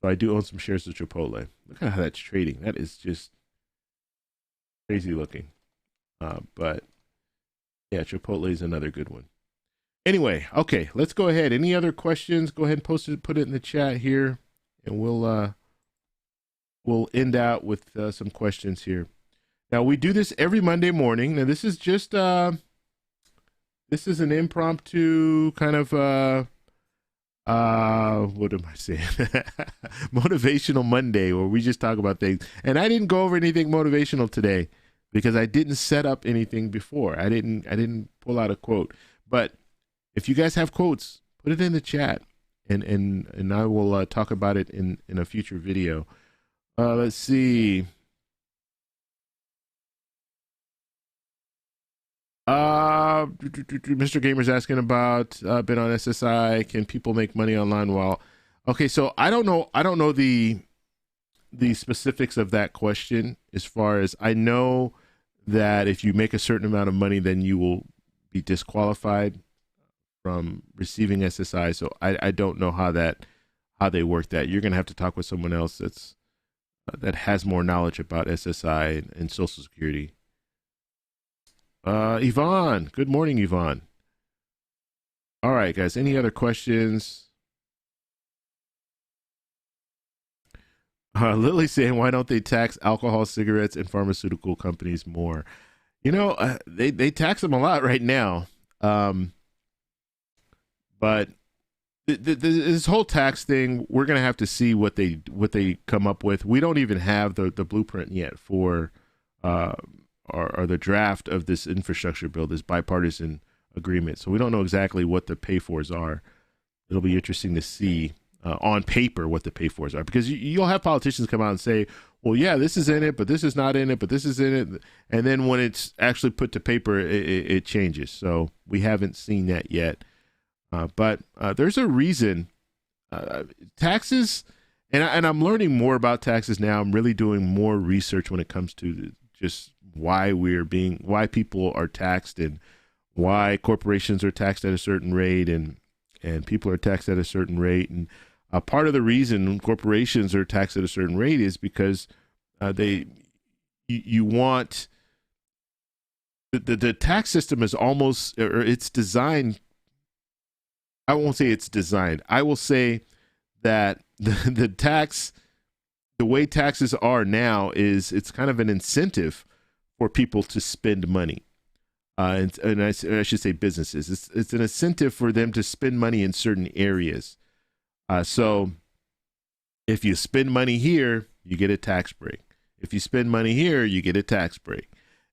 So I do own some shares of Chipotle. Look at how that's trading. That is just crazy looking. But yeah, Chipotle is another good one. Anyway, okay, let's go ahead. Any other questions? Go ahead and put it in the chat here, and we'll end out with some questions here. Now we do this every Monday morning. Now this is just this is an impromptu kind of what am I saying? Motivational Monday, where we just talk about things. And I didn't go over anything motivational today because I didn't set up anything before. I didn't pull out a quote. But if you guys have quotes, put it in the chat, and I will talk about it in a future video. Let's see. Mr. Gamer's asking about been on SSI. Can people make money online while? Okay, so I don't know the specifics of that question. As far as I know, that if you make a certain amount of money, then you will be disqualified from receiving SSI. So I don't know how they work that. You're gonna have to talk with someone else that has more knowledge about SSI and Social Security. Yvonne, good morning, Yvonne. All right, guys, any other questions? Lily's saying, why don't they tax alcohol, cigarettes, and pharmaceutical companies more? You know, they tax them a lot right now. But this whole tax thing, we're going to have to see what they come up with. We don't even have the blueprint yet for or the draft of this infrastructure bill, this bipartisan agreement. So we don't know exactly what the pay-fors are. It'll be interesting to see on paper what the pay-fors are, because you'll have politicians come out and say, well, yeah, this is in it, but this is not in it, but this is in it. And then when it's actually put to paper, it changes. So we haven't seen that yet. But there's a reason taxes, and I'm learning more about taxes now. I'm really doing more research when it comes to just why people are taxed and why corporations are taxed at a certain rate and people are taxed at a certain rate. And part of the reason corporations are taxed at a certain rate is because you want the tax system is almost, or it's designed. I won't say it's designed. I will say that the way taxes are now is it's kind of an incentive for people to spend money. And I should say businesses. It's an incentive for them to spend money in certain areas. So if you spend money here, you get a tax break. If you spend money here, you get a tax break.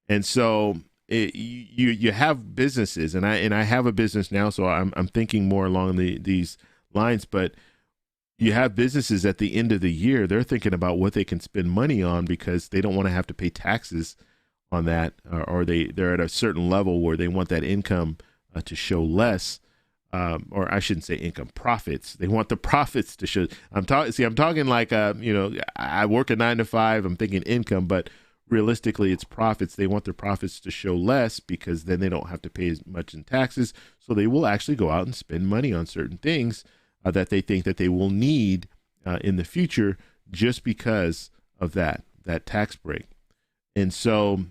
And so you have businesses, and I have a business now, so I'm thinking more along these lines. But you have businesses at the end of the year, they're thinking about what they can spend money on because they don't want to have to pay taxes on that, or they're at a certain level where they want that income to show less, or I shouldn't say income, profits. They want the profits to show. I'm talking like I work a 9 to 5. I'm thinking income, but realistically, it's profits. They want their profits to show less because then they don't have to pay as much in taxes. So they will actually go out and spend money on certain things that they think that they will need in the future just because of that tax break. And so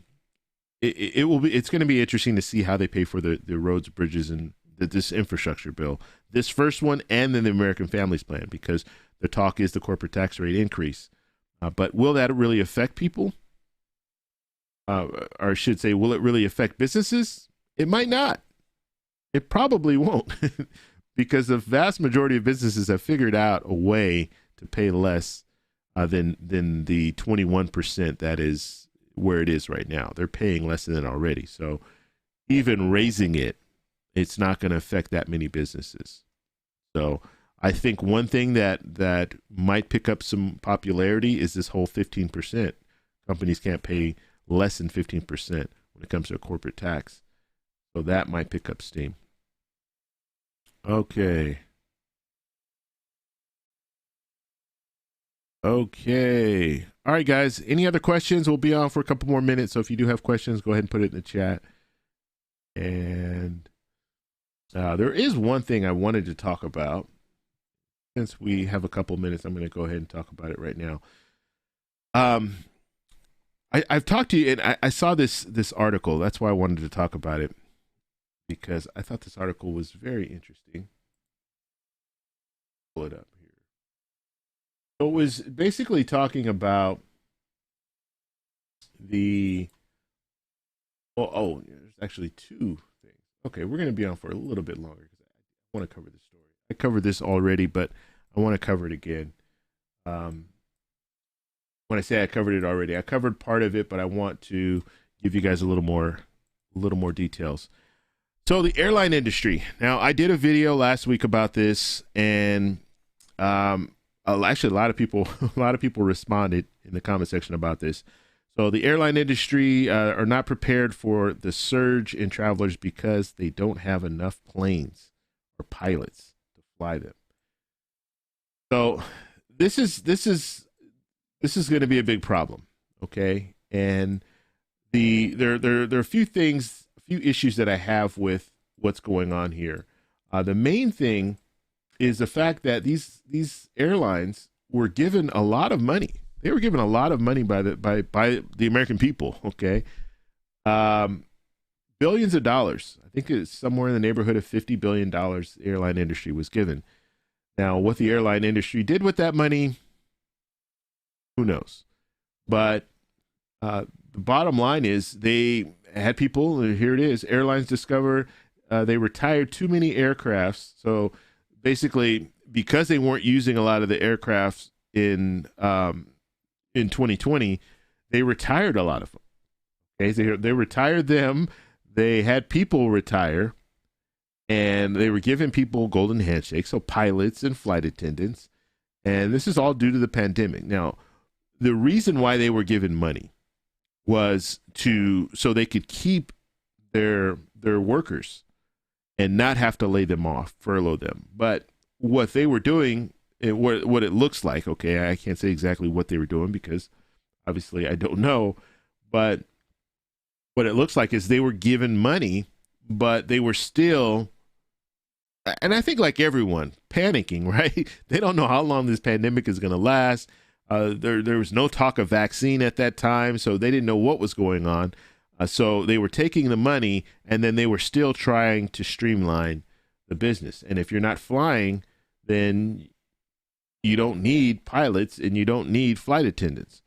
it's going to be interesting to see how they pay for the roads, bridges, and this infrastructure bill, this first one, and then the American Families Plan, because the talk is the corporate tax rate increase. But will that really affect people? Or I should say, will it really affect businesses? It might not. It probably won't, because the vast majority of businesses have figured out a way to pay less than the 21% that is where it is right now. They're paying less than that already. So even raising it, it's not going to affect that many businesses. So I think one thing that might pick up some popularity is this whole 15%. Companies can't pay less than 15% when it comes to a corporate tax. So that might pick up steam. Okay. All right, guys. Any other questions? We'll be on for a couple more minutes. So if you do have questions, go ahead and put it in the chat. And there is one thing I wanted to talk about. Since we have a couple minutes, I'm going to go ahead and talk about it right now. I've talked to you, and I saw this article. That's why I wanted to talk about it, because I thought this article was very interesting. Pull it up here. So it was basically talking about there's actually two things. Okay, we're going to be on for a little bit longer because I want to cover this story. I covered this already, but I want to cover it again. When I say I covered it already, I covered part of it, but I want to give you guys a little more details. So the airline industry. Now, I did a video last week about this, and actually a lot of people responded in the comment section about this. So the airline industry are not prepared for the surge in travelers because they don't have enough planes or pilots to fly them. So this is going to be a big problem, okay? And there are a few issues that I have with what's going on here. The main thing is the fact that these airlines were given a lot of money. They were given a lot of money by the American people, okay? Billions of dollars. I think it's somewhere in the neighborhood of $50 billion the airline industry was given. Now, what the airline industry did with that money, who knows? But the bottom line is they had people, here it is, airlines discover they retired too many aircrafts. So basically, because they weren't using a lot of the aircrafts in 2020, they retired a lot of them. Okay, they retired them. They had people retire, and they were giving people golden handshakes, so pilots and flight attendants. And this is all due to the pandemic. Now, the reason why they were given money was so they could keep their workers and not have to lay them off, furlough them. But what they were doing, what it looks like, okay, I can't say exactly what they were doing because obviously I don't know, but what it looks like is they were given money, but they were still, and I think like everyone, panicking, right? They don't know how long this pandemic is going to last. There was no talk of vaccine at that time, so they didn't know what was going on. So they were taking the money, and then they were still trying to streamline the business. And if you're not flying, then you don't need pilots and you don't need flight attendants.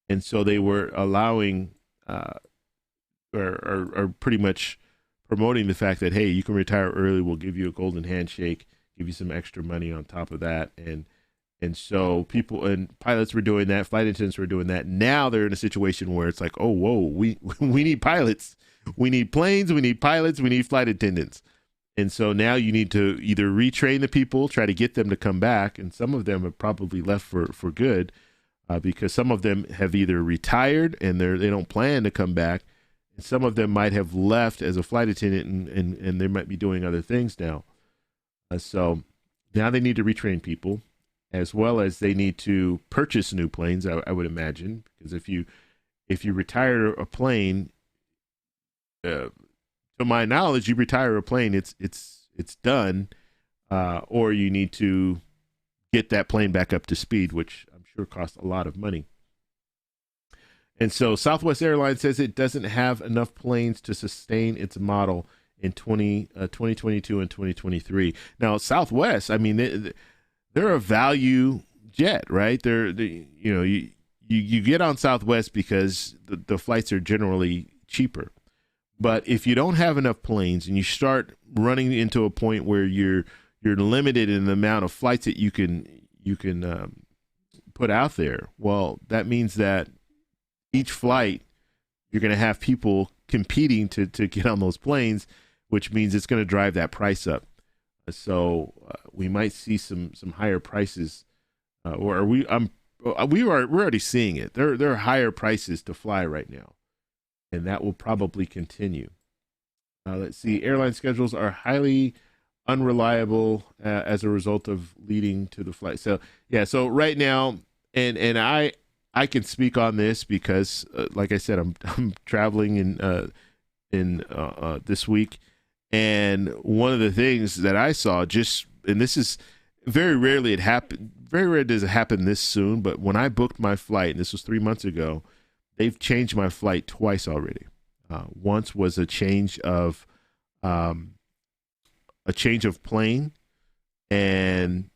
And so they were allowing or pretty much promoting the fact that, hey, you can retire early. We'll give you a golden handshake, give you some extra money on top of that. And so people and pilots were doing that. Flight attendants were doing that. Now they're in a situation where it's like, oh, whoa, we need pilots. We need planes. We need pilots. We need flight attendants. And so now you need to either retrain the people, try to get them to come back. And some of them have probably left for good because some of them have either retired and they don't plan to come back. And some of them might have left as a flight attendant and they might be doing other things now. So now they need to retrain people, as well as they need to purchase new planes, I would imagine, because if you retire a plane, to my knowledge, you retire a plane, it's done, or you need to get that plane back up to speed, which I'm sure costs a lot of money. And so Southwest Airlines says it doesn't have enough planes to sustain its model in 2022 and 2023. Now, Southwest, I mean, they're a value jet, right? You get on Southwest because the flights are generally cheaper. But if you don't have enough planes and you start running into a point where you're limited in the amount of flights that you can put out there, well, that means that each flight you're going to have people competing to get on those planes, which means it's going to drive that price up. So we might see some higher prices, we're already seeing it. There are higher prices to fly right now, and that will probably continue. Let's see. Airline schedules are highly unreliable as a result of leading to the flight. So yeah. So right now, and I can speak on this because, like I said, I'm traveling in this week, and one of the things that I saw and this is very rarely very rare does it happen this soon, but when I booked my flight, and this was 3 months ago, they've changed my flight twice already. Once was a change of plane, and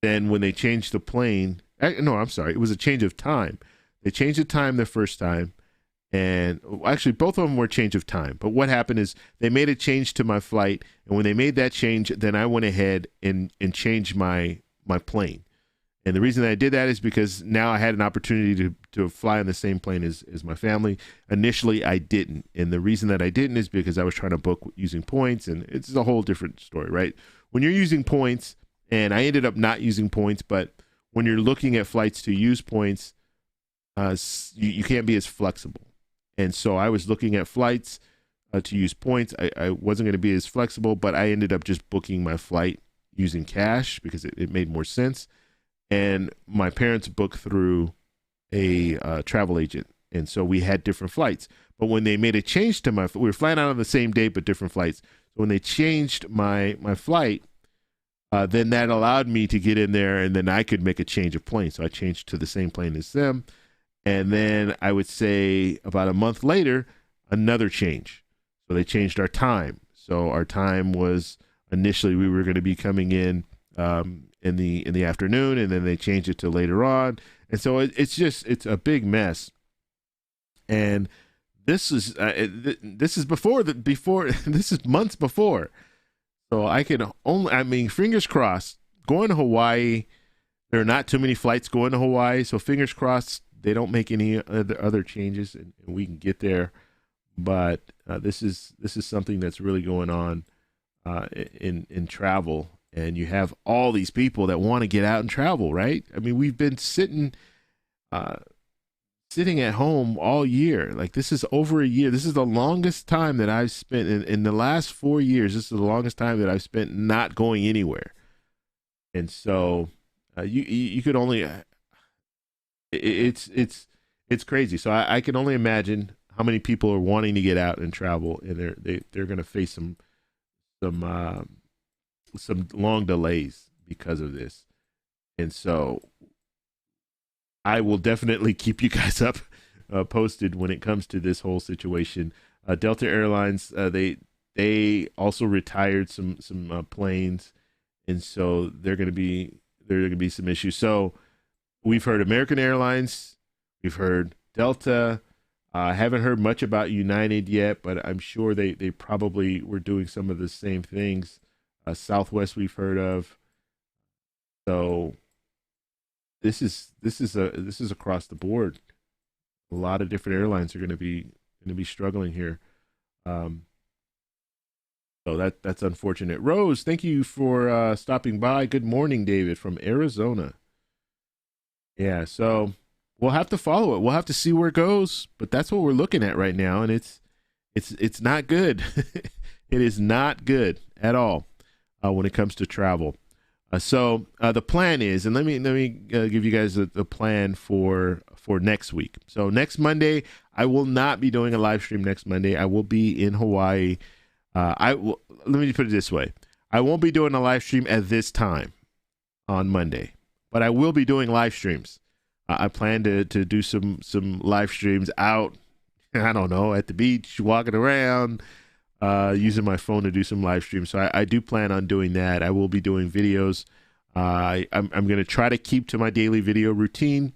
then when they changed the plane. No, I'm sorry. It was a change of time. They changed the time the first time, and actually both of them were change of time. But what happened is they made a change to my flight, and when they made that change, then I went ahead and changed my plane. And the reason that I did that is because now I had an opportunity to fly on the same plane as my family. Initially, I didn't, and the reason that I didn't is because I was trying to book using points, and it's a whole different story, right? When you're using points, and I ended up not using points, but when you're looking at flights to use points, you can't be as flexible. And so I was looking at flights to use points. I wasn't going to be as flexible, but I ended up just booking my flight using cash because it made more sense. And my parents booked through a travel agent. And so we had different flights. But when they made a change to we were flying out on the same day, but different flights. So when they changed my flight, then that allowed me to get in there, and then I could make a change of plane. So I changed to the same plane as them. And then I would say about a month later, another change. So they changed our time. So our time was initially we were going to be coming in the afternoon, and then they changed it to later on. And so it's a big mess. And this is this is months before. So fingers crossed, going to Hawaii, there are not too many flights going to Hawaii. So fingers crossed they don't make any other changes and we can get there. But this is something that's really going on in travel. And you have all these people that want to get out and travel, right? I mean, we've been sitting at home all year. Like, this is over a year. This is the longest time that I've spent in the last 4 years. This is the longest time that I've spent not going anywhere. And so you could only it's crazy. So I can only imagine how many people are wanting to get out and travel, and they're going to face some long delays because of this. And so I will definitely keep you guys up posted when it comes to this whole situation. Delta Airlines, they also retired some planes, and so there are going to be some issues. So we've heard American Airlines, we've heard Delta. I haven't heard much about United yet, but I'm sure they probably were doing some of the same things. Southwest we've heard of. So this is across the board. A lot of different airlines are going to be struggling here. So that's unfortunate. Rose, thank you for stopping by. Good morning, David from Arizona. Yeah, so we'll have to follow it. We'll have to see where it goes, but that's what we're looking at right now, and it's not good. It is not good at all when it comes to travel. So the plan is, and let me give you guys the plan for next week. So next Monday, I will not be doing a live stream next Monday. I will be in Hawaii. Let me put it this way. I won't be doing a live stream at this time on Monday. but I will be doing live streams. I plan to do some live streams out, I don't know, at the beach, walking around, using my phone to do some live streams. So I do plan on doing that. I will be doing videos. I'm going to try to keep to my daily video routine.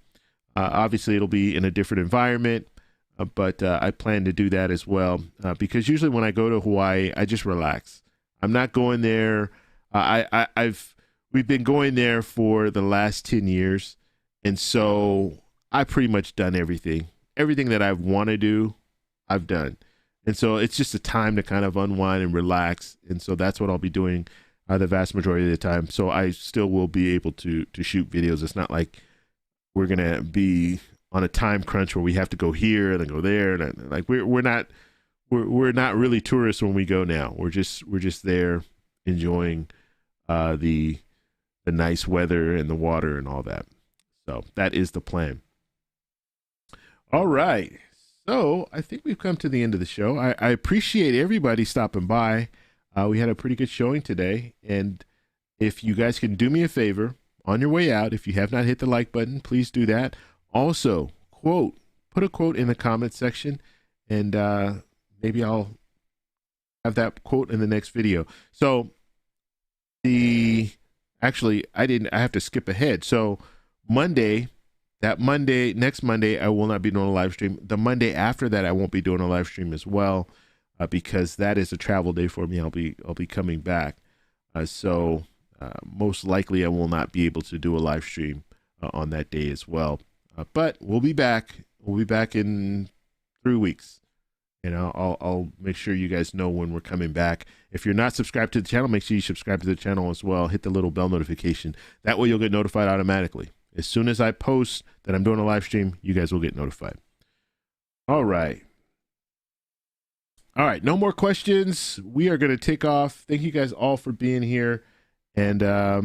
Obviously, it'll be in a different environment, but I plan to do that as well, because usually when I go to Hawaii, I just relax. I'm not going there. We've been going there for the last 10 years. And so I've pretty much done everything that I want to do, I've done. And so it's just a time to kind of unwind and relax. And so that's what I'll be doing the vast majority of the time. So I still will be able to shoot videos. It's not like we're going to be on a time crunch where we have to go here and then go there. And like we're not really tourists when we go now. We're just there enjoying the nice weather and the water and all that. So that is the plan. All right. So I think we've come to the end of the show. I appreciate everybody stopping by. We had a pretty good showing today. And if you guys can do me a favor on your way out, if you have not hit the like button, please do that. Also, put a quote in the comment section, and maybe I'll have that quote in the next video. So I have to skip ahead. So next Monday, I will not be doing a live stream. The Monday after that, I won't be doing a live stream as well, because that is a travel day for me. I'll be coming back. So most likely I will not be able to do a live stream on that day as well. But we'll be back. We'll be back in 3 weeks. I'll make sure you guys know when we're coming back. If you're not subscribed to the channel, make sure you subscribe to the channel as well. Hit the little bell notification. That way you'll get notified automatically. As soon as I post that I'm doing a live stream, you guys will get notified. All right. No more questions. We are going to take off. Thank you guys all for being here. And all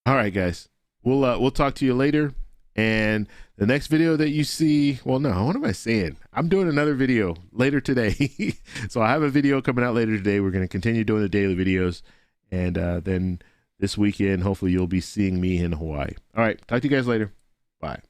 right, guys. We'll talk to you later. And the next video that you see, well, no, what am I saying? I'm doing another video later today. So I have a video coming out later today. We're going to continue doing the daily videos. And then this weekend, hopefully you'll be seeing me in Hawaii. All right. Talk to you guys later. Bye.